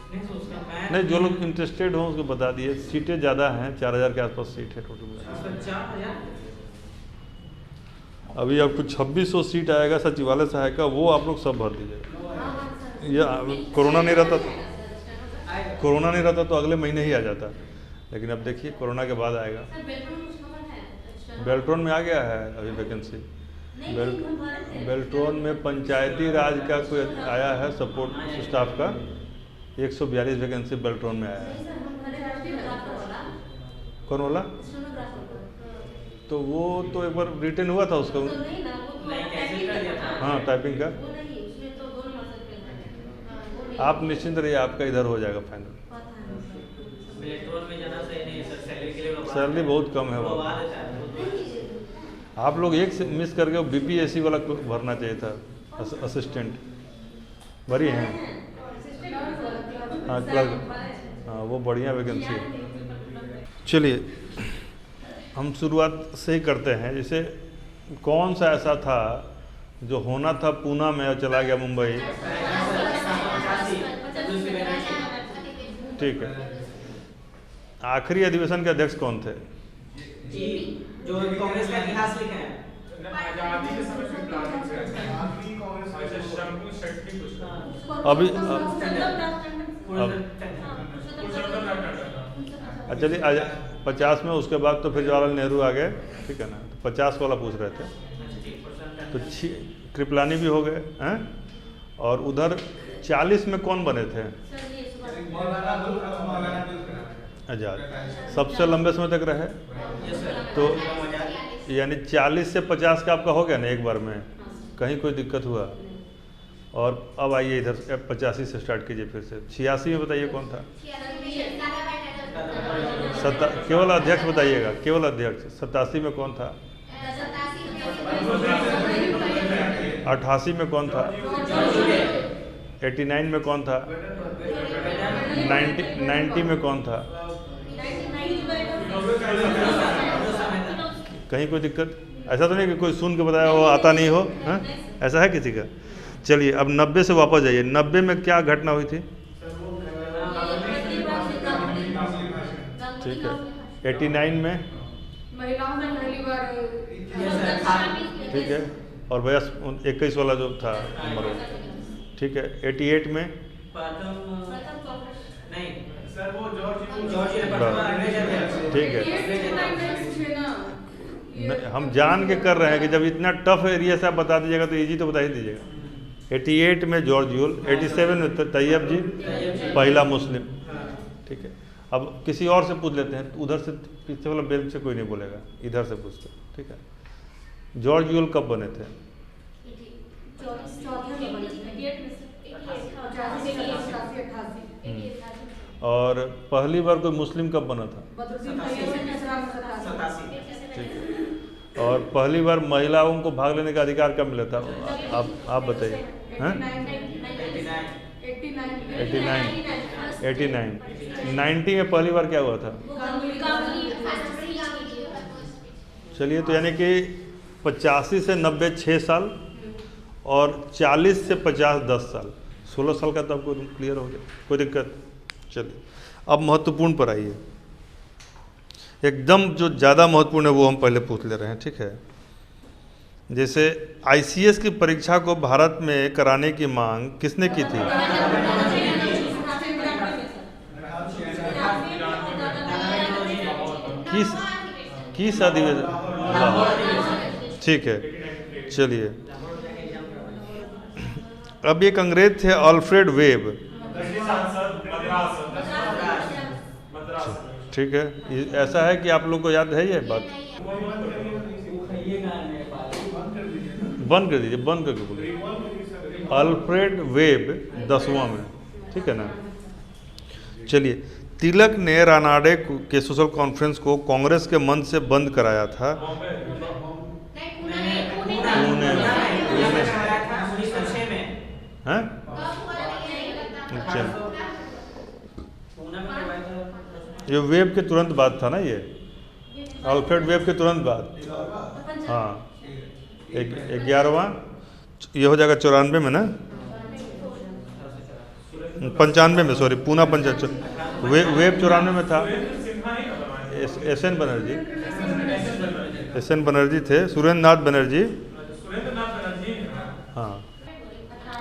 Speaker 3: नहीं सोचता मैं
Speaker 1: नहीं, जो लोग इंटरेस्टेड हों उसको बता दिए। सीटें ज़्यादा हैं, 4000 के आसपास सीट है टोटल।
Speaker 3: 4,000
Speaker 1: अभी आपको 2600 सीट आएगा सचिवालय सहायक का, वो आप लोग सब भर दीजिएगा। ये कोरोना नहीं रहता तो अगले महीने ही आ जाता, लेकिन अब देखिए कोरोना के बाद आएगा। बेल्ट्रॉन में आ गया है अभी वैकेंसी। बेल्ट्रॉन में पंचायती राज का कोई आया है सपोर्ट स्टाफ का, 142 वैकेंसी बेल्ट्रॉन में आया है। कौन बोला? तो वो तो एक बार रिटर्न हुआ था उसका। हाँ, टाइपिंग का। आप निश्चिंत रहिए, आपका इधर हो जाएगा फाइनल। सैलरी बहुत कम है वहाँ। आप लोग एक से मिस करके बीपीएससी वाला भरना चाहिए था, असिस्टेंट भरी हैं। हाँ, क्लर्क, हाँ वो बढ़िया वैकेंसी है। चलिए हम शुरुआत से ही करते हैं। जैसे कौन सा ऐसा था जो होना था पूना में और चला गया मुंबई? ठीक है। आखिरी अधिवेशन के अध्यक्ष कौन थे?
Speaker 3: जी, जो कांग्रेस का इतिहास लिखा है।
Speaker 4: आजादी के समय पे प्लानिंग से आखिरी कांग्रेस में शंकु शेट्टी कुछ
Speaker 1: अभी चलिए 50 में, उसके बाद तो फिर जवाहरलाल नेहरू आ गए, ठीक है ना। तो 50 वाला पूछ रहे थे, तो कृपलानी भी हो गए हैं। और उधर 40 में कौन बने थे? आजाद सबसे लंबे समय तक रहे। तो यानी 40 से 50 का आपका हो गया ना एक बार में, कहीं कोई दिक्कत हुआ? और अब आइए इधर 85 से स्टार्ट कीजिए फिर से। 86 में बताइए कौन था? केवल अध्यक्ष बताइएगा, केवल अध्यक्ष। 87 में कौन था? 88 में कौन था? 89 में कौन था? 90 में कौन था? कहीं कोई दिक्कत? ऐसा तो नहीं कि कोई सुन के बताया हो आता नहीं हो, हाँ? ऐसा है किसी का? चलिए अब 90 से वापस जाइए। 90 में क्या घटना हुई थी? ठीक है। 89 में
Speaker 2: महिलाओं ने पहली बार,
Speaker 1: ठीक है। और वयस 21 वाला जो था नंबर, ठीक है। 88 में
Speaker 3: नहीं
Speaker 4: सर वो
Speaker 1: ठीक है। हम जान के कर रहे हैं कि जब इतना टफ एरिया से आप बता दीजिएगा तो इजी तो बता ही दीजिएगा। 88 में जॉर्ज यूल, 87 में तैयब जी, पहला मुस्लिम, ठीक है। अब किसी और से पूछ लेते हैं, उधर से पीछे वाला बेंच से कोई नहीं बोलेगा, इधर से पूछते, ठीक है। जॉर्ज यूल कब बने थे? और पहली बार कोई मुस्लिम कब बना था? ठीक है। और पहली बार महिलाओं को भाग लेने का अधिकार कब मिला था? आप बताइए। हैं? 89। 90 में पहली बार क्या हुआ था? चलिए, तो यानी कि 85 से 90 6 साल और 40 से 50 10 साल, 16 साल का तो आपको क्लियर हो गया, कोई दिक्कत? चलिए अब महत्वपूर्ण पर आइए। एकदम जो ज़्यादा महत्वपूर्ण है वो हम पहले पूछ ले रहे हैं, ठीक है। जैसे आईसीएस की परीक्षा को भारत में कराने की मांग किसने की थी? किस अधिवेशन? ठीक है। चलिए अब एक अंग्रेज थे अल्फ्रेड वेब, ठीक है। ऐसा है कि आप लोग को याद है ये बात? बंद कर दीजिए, बंद करके बोलिए। अल्फ्रेड वेब 10वां में, ठीक है ना। चलिए तिलक ने रानाडे के सोशल कॉन्फ्रेंस को कांग्रेस के मंच से बंद कराया था।
Speaker 4: बॉम्बे
Speaker 1: पुणे में।
Speaker 3: 1906 में।
Speaker 1: हैं? अच्छा,
Speaker 3: पूना में करवाया था।
Speaker 1: ये वेब के तुरंत बाद था ना, ये अल्फ्रेड वेब के तुरंत बाद। हाँ, 11वां ये हो जाएगा 94 में ना, 95 में, सॉरी, पूना 95, वेब 94 में था।
Speaker 4: सिन्हा ही ना
Speaker 1: एस एन बनर्जी थे, सुरेंद्र नाथ बनर्जी।
Speaker 4: सुरेंद्र नाथ बनर्जी।
Speaker 1: हाँ,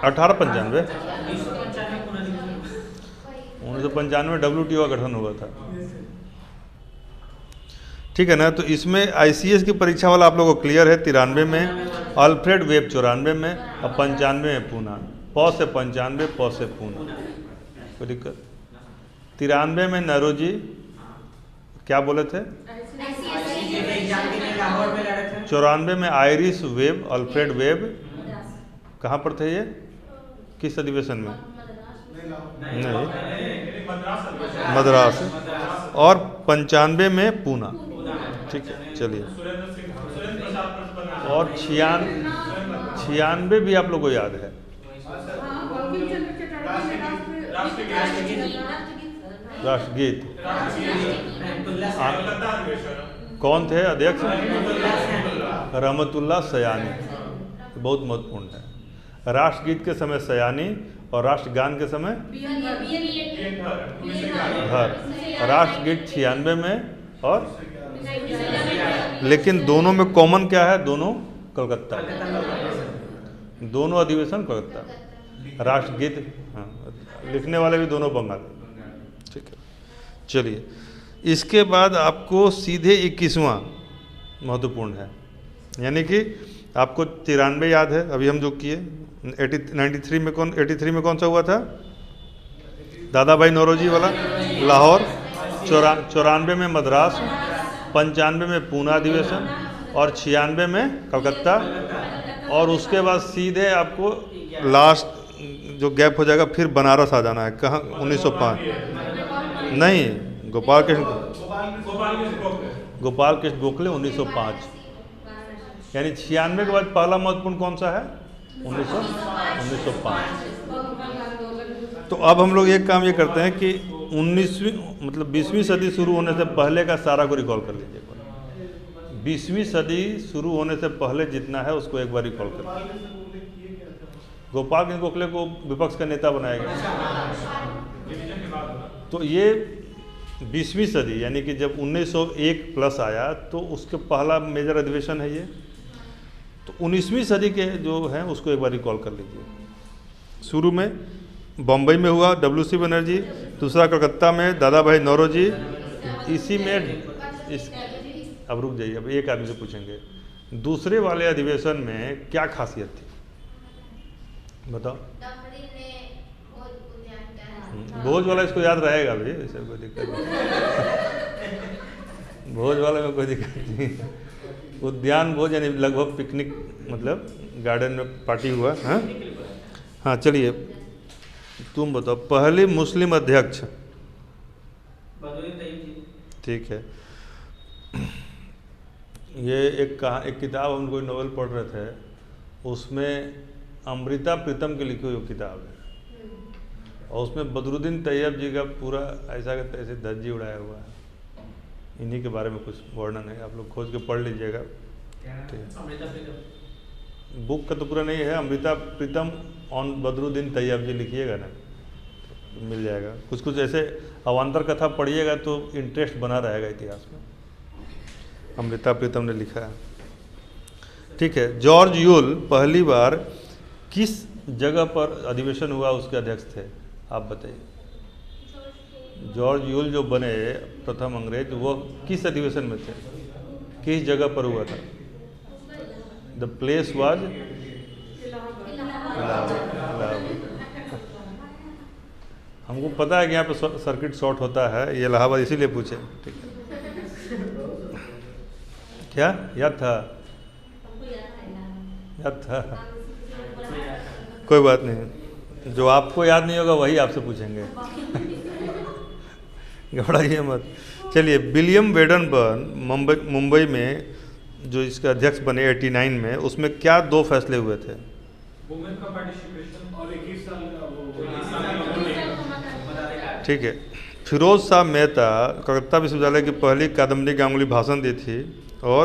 Speaker 1: 1895 1995 में WTO का गठन हुआ था। ठीक है ना। तो इसमें ICS की परीक्षा वाला आप लोगों को क्लियर है। 93 में अल्फ्रेड वेब, 94 में, और 95 में पूना। पौ से 95, पौ से पूना, कोई दिक्कत। 93 में नरोजी क्या बोले थे? 94 में आयरिस वेब, अल्फ्रेड वेब। कहाँ पर थे ये, किस अधिवेशन में? नहीं, मद्रास। और 95 में पूना। ठीक है, चलिए। और 96 भी आप लोग को याद है।
Speaker 2: हाँ, बंकिम चंद्र चटर्जी ने
Speaker 1: राष्ट्रगीत। कौन थे अध्यक्ष? रहमतुल्लाह सयानी। बहुत महत्वपूर्ण है। राष्ट्रगीत के समय सयानी और राष्ट्रगान के समय घर। राष्ट्रगीत 96 में, और लेकिन दोनों में कॉमन क्या है? दोनों कलकत्ता, दोनों अधिवेशन कलकत्ता। राष्ट्रगीत, हाँ, लिखने वाले भी दोनों बंगाल। ठीक है, चलिए। इसके बाद आपको सीधे 21वां महत्वपूर्ण है, यानी कि आपको 93 याद है, अभी हम जो किए। 83 में कौन सा हुआ था? दादा भाई नौरोजी वाला, लाहौर। 94 में मद्रास, 95 में पूना अधिवेशन, और 96 में कलकत्ता। और उसके बाद सीधे आपको लास्ट जो गैप हो जाएगा, फिर बनारस आ जाना है। कहाँ? 1905 नहीं, गोपाल कृष्ण गोखले 1905। यानी 96 के बाद पहला महत्वपूर्ण कौन सा है? 1905। तो अब हम लोग एक काम ये करते हैं कि 19वीं मतलब 20वीं सदी शुरू होने से पहले का सारा को रिकॉल कर लीजिए। 20वीं सदी शुरू होने से पहले जितना है उसको एक बार रिकॉल कर लीजिए। गोपाल कृष्ण गोखले को विपक्ष का नेता बनाया गया। तो ये 20वीं सदी यानी कि जब 1901 प्लस आया तो उसके पहला मेजर अधिवेशन है ये। तो 19वीं सदी के जो हैं उसको एक बार रिकॉल कर लीजिए। शुरू में बम्बई में हुआ WC बनर्जी, दूसरा कलकत्ता में दादा भाई नौरोजी। इसी में अब रुक जाइए, अब एक आदमी से पूछेंगे दूसरे वाले अधिवेशन में क्या खासियत थी, बताओ। भोज वाला इसको याद रहेगा भी, ऐसे कोई दिक्कत नहीं। भोज वाले में कोई दिक्कत नहीं। उद्यान भोज यानी लगभग पिकनिक, मतलब गार्डन में पार्टी हुआ। हाँ हाँ, चलिए तुम बताओ पहली मुस्लिम अध्यक्ष। ठीक है, ये एक किताब हम कोई नॉवेल पढ़ रहे थे, उसमें अमृता प्रीतम की लिखी हुई किताब है और उसमें बदरुद्दीन तैयब जी का पूरा ऐसा का तैसे धज्जी उड़ाया हुआ है। इन्हीं के बारे में कुछ वर्णन है, आप लोग खोज के पढ़ लीजिएगा। बुक का तो पूरा नहीं है, अमृता प्रीतम ऑन बदरुद्दीन तैयब जी लिखिएगा ना, तो मिल जाएगा। कुछ कुछ ऐसे अवान्तर कथा पढ़िएगा तो इंटरेस्ट बना रहेगा इतिहास में। अमृता प्रीतम ने लिखा है। ठीक है, जॉर्ज यूल पहली बार किस जगह पर अधिवेशन हुआ उसके अध्यक्ष थे, आप बताइए। जॉर्ज यूल जो बने प्रथम अंग्रेज, वो किस अधिवेशन में थे, किस जगह पर हुआ था? द प्लेस वाज हमको पता है कि यहाँ पे सर्किट शॉर्ट होता है, ये इलाहाबाद इसीलिए पूछे। ठीक है, क्या याद था? याद था, कोई बात नहीं, जो आपको याद नहीं होगा वही आपसे पूछेंगे। घबराइए मत। चलिए, विलियम वेडनबर्न मुंबई में जो इसका अध्यक्ष बने 89 में, उसमें क्या 2 फैसले हुए थे?
Speaker 4: वुमेन का पार्टिसिपेशन
Speaker 5: और 21 साल का वो
Speaker 1: ठीक है। फिरोज शाह मेहता कलकत्ता विश्वविद्यालय की पहली कादम्बरी गांगुली भाषण दी थी, और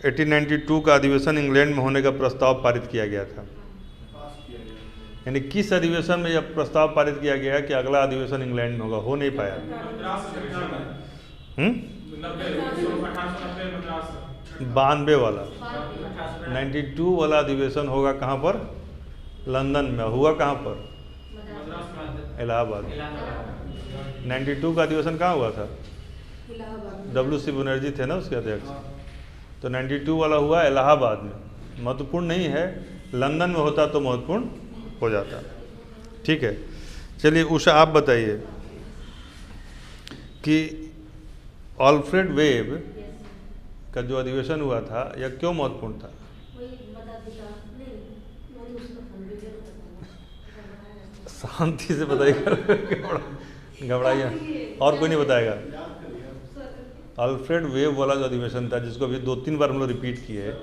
Speaker 1: 1892 का अधिवेशन इंग्लैंड में होने का प्रस्ताव पारित किया गया था। यानी किस अधिवेशन में यह प्रस्ताव पारित किया गया कि अगला अधिवेशन इंग्लैंड में होगा? हो नहीं पाया।
Speaker 4: मद्रास अधिवेशन में
Speaker 1: 92 वाला 92 वाला अधिवेशन होगा कहाँ पर? लंदन में। हुआ कहाँ पर? इलाहाबाद। 92 का अधिवेशन कहाँ हुआ था? WC बनर्जी थे ना उसके अध्यक्ष। तो 92 वाला हुआ इलाहाबाद में। महत्वपूर्ण नहीं है, लंदन में होता तो महत्वपूर्ण हो जाता। ठीक है। चलिए उषा, आप बताइए कि ऑल्फ्रेड वेब का जो अधिवेशन हुआ था यह क्यों महत्वपूर्ण था? शांति से बताइएगा, घबराइए। और कोई नहीं बताएगा? ऑल्फ्रेड वेब वाला जो अधिवेशन था, जिसको अभी 2-3 बार हम लोग रिपीट किए,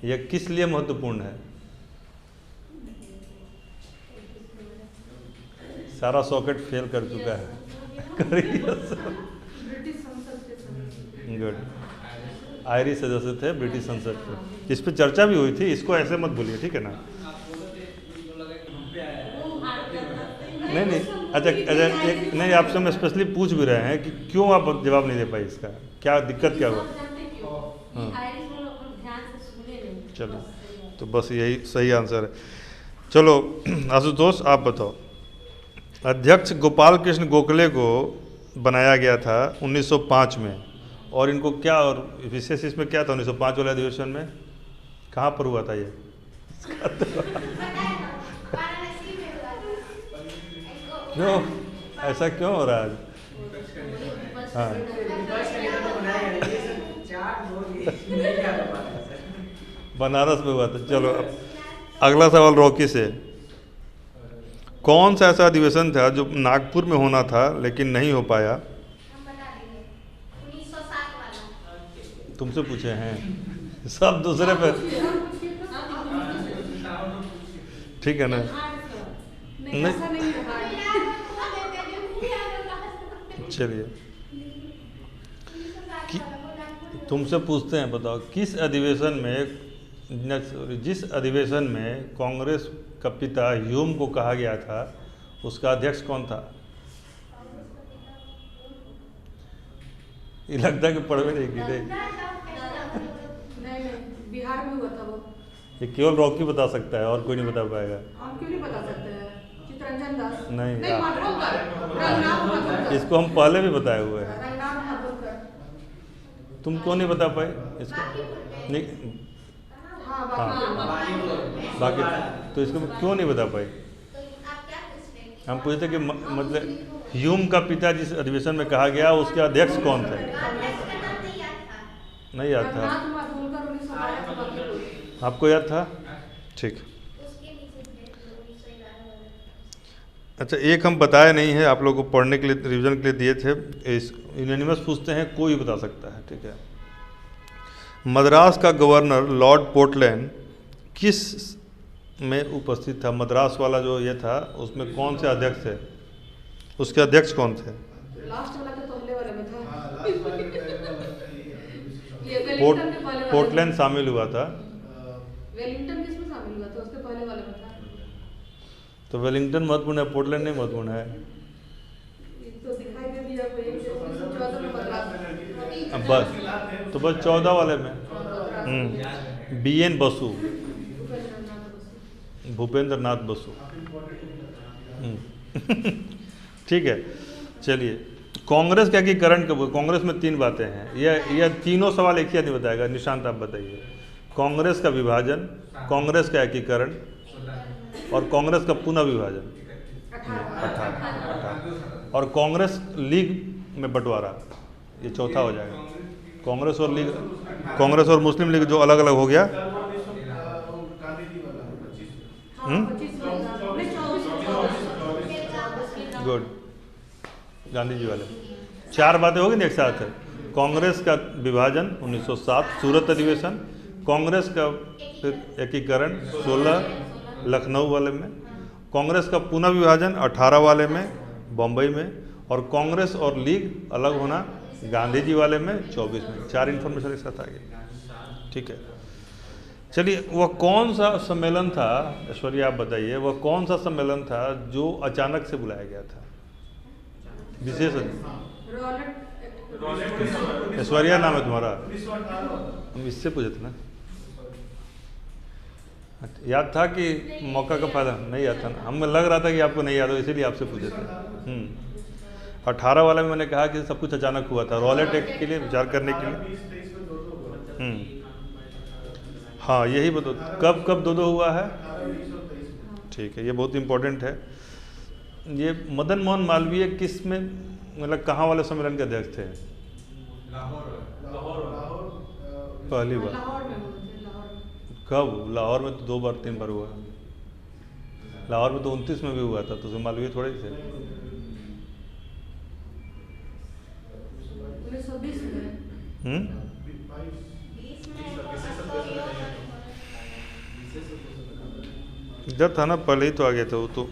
Speaker 1: यह किस लिए महत्वपूर्ण है? सारा सॉकेट फेल कर चुका है।
Speaker 2: ब्रिटिश संसद के समय।
Speaker 1: गुड। आयरिश सदस्य थे ब्रिटिश संसद के। इस पे चर्चा भी हुई थी, इसको ऐसे मत बोलिए, ठीक है ना? नहीं नहीं, अच्छा एक नहीं, आपसे हम स्पेशली पूछ भी रहे हैं कि क्यों आप जवाब नहीं दे पाए, इसका क्या दिक्कत क्या हुआ? हाँ, चलो, तो बस यही सही आंसर है। चलो आशुतोष, आप बताओ। अध्यक्ष गोपाल कृष्ण गोखले को बनाया गया था 1905 में, और इनको क्या, और विशेष इसमें क्या था 1905 वाले अधिवेशन में? कहाँ पर हुआ था ये? क्यों ऐसा क्यों हो रहा है आज? हाँ, बनारस में हुआ था। चलो अगला सवाल रॉकी से। कौन सा ऐसा अधिवेशन था जो नागपुर में होना था लेकिन नहीं हो पाया? तुमसे पूछे हैं, सब दूसरे पे। ठीक है ना? नहीं, चलिए तुमसे पूछते हैं, बताओ किस अधिवेशन में, जिस अधिवेशन में कांग्रेस का पिता ह्यूम को कहा गया था, उसका अध्यक्ष कौन था? ये लगता है कि पढ़वे नहीं की
Speaker 2: नहीं, बिहार में हुआ था वो।
Speaker 1: ये केवल रॉकी बता सकता है, और कोई नहीं बता पाएगा।
Speaker 2: हम क्यों नहीं बता सकते हैं? चित्तरंजन दास।
Speaker 1: नहीं,
Speaker 2: माधवकर। रंगनाथ माधवकर।
Speaker 1: इसको हम पहले भी बताए हुए हैं।
Speaker 2: रंगनाथ माधवकर।
Speaker 1: तुम क्यों नहीं बता पाए इसको? नहीं,
Speaker 2: हाँ,
Speaker 1: बाकी तो इसको क्यों नहीं बता पाए? हम पूछते कि मतलब ह्यूम का पिता जिस अधिवेशन में कहा गया, उसके अध्यक्ष कौन थे? नहीं याद था?
Speaker 2: रंगनाथ माधवकर 1912।
Speaker 1: आपको याद था? ठीक। अच्छा, एक हम बताए नहीं है, आप लोगों को पढ़ने के लिए, रिवीजन के लिए दिए थे। इस यूनानिमस पूछते हैं, कोई बता सकता है, ठीक है? मद्रास का गवर्नर लॉर्ड पोर्टलैंड किस में उपस्थित था? मद्रास वाला जो ये था, उसमें कौन से अध्यक्ष थे? उसके अध्यक्ष कौन थे?
Speaker 2: लास्ट वाला तो पहले वाले में था। ये वेलिंगटन के पहले वाले
Speaker 1: पोर्टलैंड
Speaker 2: में।
Speaker 1: शामिल हुआ था।
Speaker 2: वेलिंगटन किसमें शामिल हुआ था? उसके पहले वाले में था।
Speaker 1: तो वेलिंगटन महत्वपूर्ण है, पोर्टलैंड नहीं महत्वपूर्ण है?
Speaker 2: ये तो दिखाई दे दिया कोई 1914 में मद्रास।
Speaker 1: बस, तो बस 14 वाले में। BN बसु, भूपेंद्र नाथ बसु। ठीक है। चलिए, कांग्रेस का एकीकरण कब? कांग्रेस में 3 बातें हैं। यह तीनों सवाल एक ही आदमी बताएगा। निशांत आप बताइए। कांग्रेस का विभाजन, कांग्रेस का एकीकरण और कांग्रेस का पुनः विभाजन। 18 और कांग्रेस लीग में बंटवारा, ये चौथा हो जाएगा। कांग्रेस और लीग, कांग्रेस और मुस्लिम लीग जो अलग अलग हो गया। गुड, गांधी जी वाले। 4 बातें होगी ना एक साथ। कांग्रेस का विभाजन 1907 सूरत अधिवेशन, कांग्रेस का फिर एकीकरण 16 लखनऊ वाले में, कांग्रेस का पुनः विभाजन 18 वाले में बम्बई में, और कांग्रेस और लीग अलग होना गांधी जी वाले में 24 में। 4 इन्फॉर्मेशन एक साथ आ गई, ठीक है। चलिए, वह कौन सा सम्मेलन था ऐश्वर्या, आप बताइए, वह कौन सा सम्मेलन था जो अचानक से बुलाया गया था? विशेष ऐश्वर्या नाम है तुम्हारा, हम इससे पूछे थे ना, याद था कि मौका का फायदा नहीं याद था ना, हमें लग रहा था कि आपको नहीं याद हो, इसीलिए आपसे पूछे थे। 18 वाला में मैंने कहा कि सब कुछ अचानक हुआ था, रॉलेट एक्ट के लिए विचार करने के लिए। हाँ, यही बताओ कब कब 2-2 हुआ है, ठीक है, ये बहुत इम्पोर्टेंट है। ये मदन मोहन मालवीय किस में, मतलब कहाँ वाले सम्मेलन के अध्यक्ष थे? पहली बार कब? लाहौर में तो 2 बार 3 बार हुआ। लाहौर में तो 29 में भी हुआ था, तो मालवीय थोड़े थे।
Speaker 2: 1920 में
Speaker 1: इधर था ना, पहले ही तो आ गया था वो तो।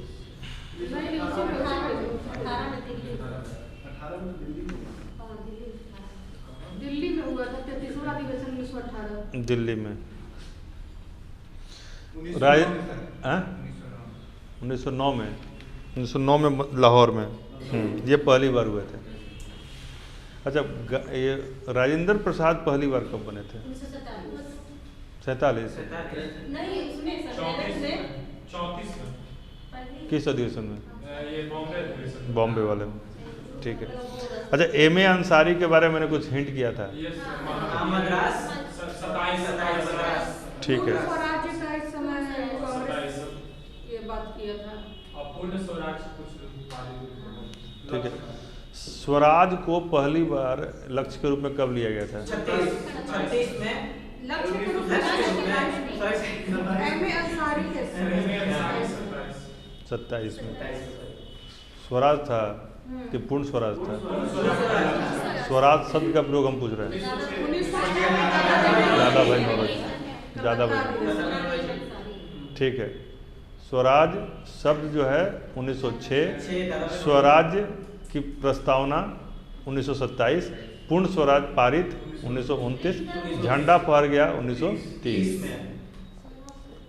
Speaker 2: दिल्ली में हुआ था 33वां अधिवेशन 1918।
Speaker 1: दिल्ली में 1909 में 1909 में लाहौर में। ये पहली बार हुए थे। अच्छा, ये राजेंद्र प्रसाद पहली बार कब बने थे? 47 किस अधिवेशन में? बॉम्बे वाले में, ठीक है। अच्छा, एम.ए. अंसारी के बारे में मैंने कुछ हिंट किया था, ठीक है।
Speaker 2: स्वराज्य का इस समय कांग्रेस ये बात किया था,
Speaker 1: ठीक है। स्वराज को पहली बार लक्ष्य के रूप में कब लिया गया था?
Speaker 3: 36 में
Speaker 2: लक्ष्य के रूप में एम.ए. अंसारी के
Speaker 1: 27 में स्वराज था कि पूर्ण स्वराज था? स्वराज शब्द का प्रयोग हम पूछ रहे हैं। ज़्यादा भाई नॉलेज, ज़्यादा भाई, ठीक है। स्वराज शब्द जो है 1906, स्वराज्य की प्रस्तावना 1927, पूर्ण स्वराज पारित 1929, झंडा फहर गया 1930।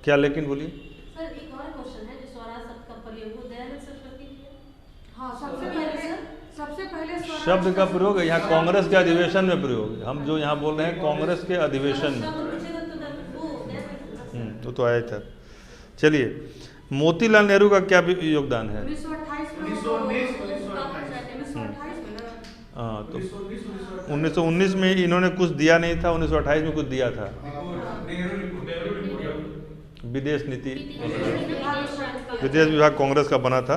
Speaker 1: क्या लेकिन बोलिए?
Speaker 5: सर, एक और क्वेश्चन है, जो स्वराज शब्द का प्रयोग वो दयानंद सरस्वती ने।
Speaker 2: हाँ, सबसे पहले
Speaker 1: शब्द का प्रयोग है यहाँ कांग्रेस के अधिवेशन में प्रयोग है। हम जो यहाँ बोल रहे हैं कांग्रेस के अधिवेशन में, तो आया था। चलिए, मोतीलाल नेहरू का क्या योगदान है? 1919 में इन्होंने कुछ दिया नहीं था, 1928 में कुछ दिया था। विदेश नीति, विदेश विभाग कांग्रेस का बना था।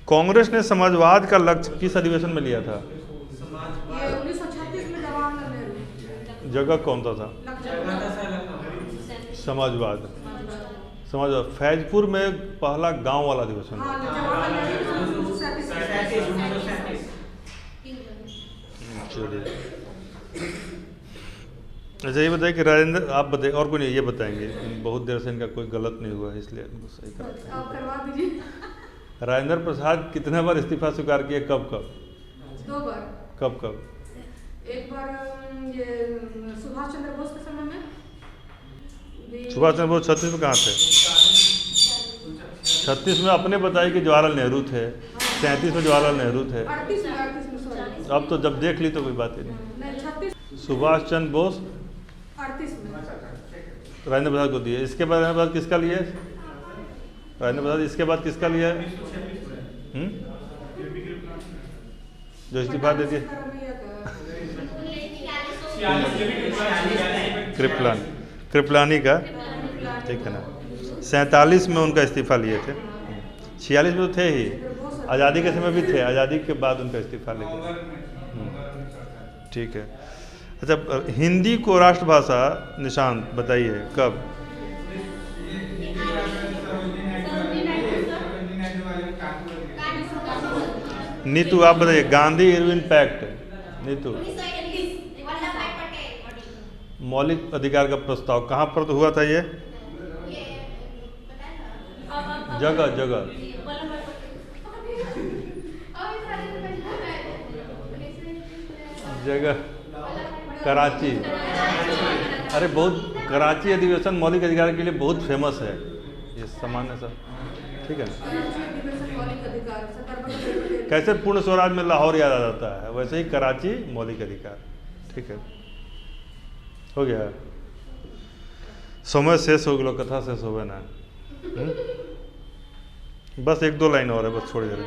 Speaker 1: कांग्रेस ने समाजवाद का लक्ष्य किस अधिवेशन में लिया था?
Speaker 2: 1936 में जवाहरलाल नेहरू।
Speaker 1: जगह कौन सा था? समाजवाद, समाजवाद फैजपुर में पहला गांव वाला अधिवेशन। चलिए, अच्छा ये बताइए कि राजेंद्र, आप बताइए, और कोई नहीं, ये बताएंगे, बहुत देर से इनका कोई गलत नहीं हुआ है इसलिए इनको सही
Speaker 2: करवा दीजिए।
Speaker 1: राजेंद्र प्रसाद कितने बार इस्तीफा स्वीकार किए, कब कब?
Speaker 2: 2 बार।
Speaker 1: कब कब?
Speaker 2: एक बार ये सुभाष चंद्र बोस के समय में।
Speaker 1: सुभाष चंद्र बोस 36 में कहाँ थे? 36 में अपने बताइए कि जवाहरलाल नेहरू थे, 37 में जवाहरलाल नेहरू थे।
Speaker 2: 38 में सॉरी।
Speaker 1: अब तो जब देख ली तो कोई बात ही नहीं।
Speaker 2: 36
Speaker 1: सुभाष चंद्र बोस
Speaker 2: 38 में
Speaker 1: राजेंद्र प्रसाद को दिए। इसके बाद राजेंद्र प्रसाद किसका लिए? राजेंद्र प्रसाद इसके बाद किसका लिया है? जो इस्तीफा दे दिए, कृपलानी का, ठीक है ना। 47 में उनका इस्तीफा लिए थे, 46 में तो थे ही, आज़ादी के समय भी थे, आज़ादी के बाद उनका इस्तीफा लेके, ठीक है। अच्छा, हिंदी को राष्ट्रभाषा निशांत बताइए कब? नीतू आप बताइए, गांधी इरविन पैक्ट, नीतू
Speaker 6: 1931 वल्लभ भाई पटेल।
Speaker 1: मौलिक अधिकार का प्रस्ताव कहाँ पर हुआ था ये?
Speaker 6: ये पता है
Speaker 1: जगह जगह जगह कराची। अरे बहुत, कराची अधिवेशन मौलिक अधिकार के लिए बहुत फेमस है, ये सामान्य सा, ठीक है ना।
Speaker 2: मौलिक अधिकार सरदार वल्लभ भाई पटेल।
Speaker 1: कैसे पूर्ण स्वराज में लाहौर याद आ जाता है, वैसे ही कराची मौलिक अधिकार, ठीक है। हो गया, समय शेष हो गया, कथा शेष हो गया ना। बस एक दो लाइन और है, बस छोड़ दे रहे।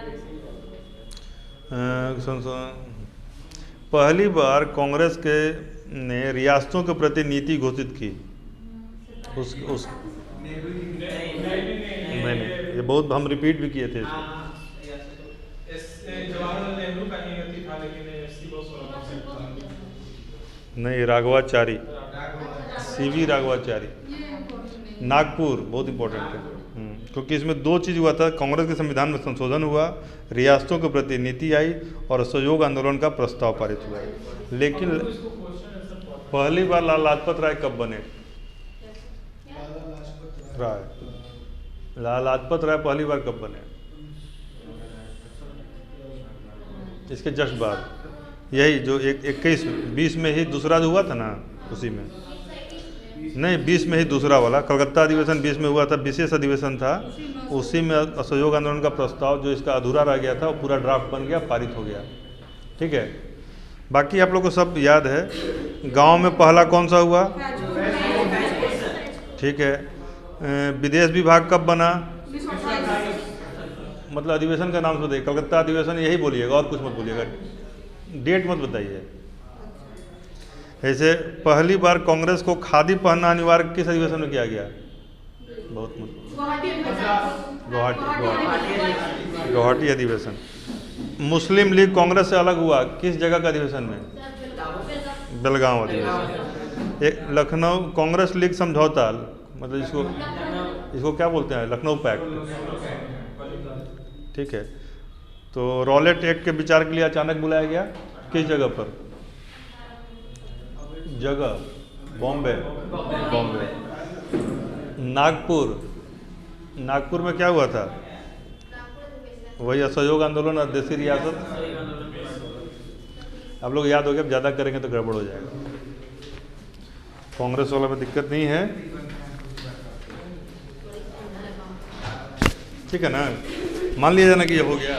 Speaker 1: पहली बार कांग्रेस के ने रियासतों के प्रति नीति घोषित की, उस नहीं, ये बहुत हम रिपीट भी किए थे इसको।
Speaker 4: जवाहरलाल नेहरू का ही गति था, लेकिन इसकी बहुत
Speaker 1: नहीं, राघवाचारी, सीवी राघवाचारी, नागपुर बहुत इंपॉर्टेंट है। क्योंकि इसमें दो चीज़ हुआ था, कांग्रेस के संविधान में संशोधन हुआ, रियासतों के प्रति नीति आई और असहयोग आंदोलन का प्रस्ताव पारित हुआ। लेकिन पहली बार लाला लाजपत राय कब बने? लाला लाजपत राय पहली बार कब बने? इसके जस्ट बाद, यही जो 21-20 में ही दूसरा जो हुआ था ना, उसी में नहीं, 20 में ही दूसरा वाला कलकत्ता अधिवेशन 20 में हुआ था, विशेष अधिवेशन था, उसी में असहयोग आंदोलन का प्रस्ताव जो इसका अधूरा रह गया था वो पूरा ड्राफ्ट बन गया, पारित हो गया, ठीक है। बाकी आप लोग को सब याद है। गांव में पहला कौन सा हुआ? ठीक है। विदेश विभाग कब बना? मतलब अधिवेशन का नाम से बताइए, कलकत्ता अधिवेशन यही बोलिएगा और कुछ मत बोलिएगा, डेट मत बताइए। ऐसे पहली बार कांग्रेस को खादी पहनना अनिवार्य किस अधिवेशन में किया गया? बहुत मत, गुवाहाटी अधिवेशन। मुस्लिम लीग कांग्रेस से अलग हुआ किस जगह का अधिवेशन में? बेलगांव अधिवेशन। एक लखनऊ कांग्रेस लीग समझौता, मतलब इसको क्या बोलते हैं? लखनऊ पैक्ट, ठीक है। तो रॉलेट एक्ट के विचार के लिए अचानक बुलाया गया किस जगह पर? जगह बॉम्बे, नागपुर में क्या हुआ था? वही असहयोग आंदोलन और देसी रियासत। आप लोग याद हो गया, अब ज़्यादा करेंगे तो गड़बड़ हो जाएगा। कांग्रेस वाला में दिक्कत नहीं है, ठीक है ना। मान लिया जाना कि ये हो गया।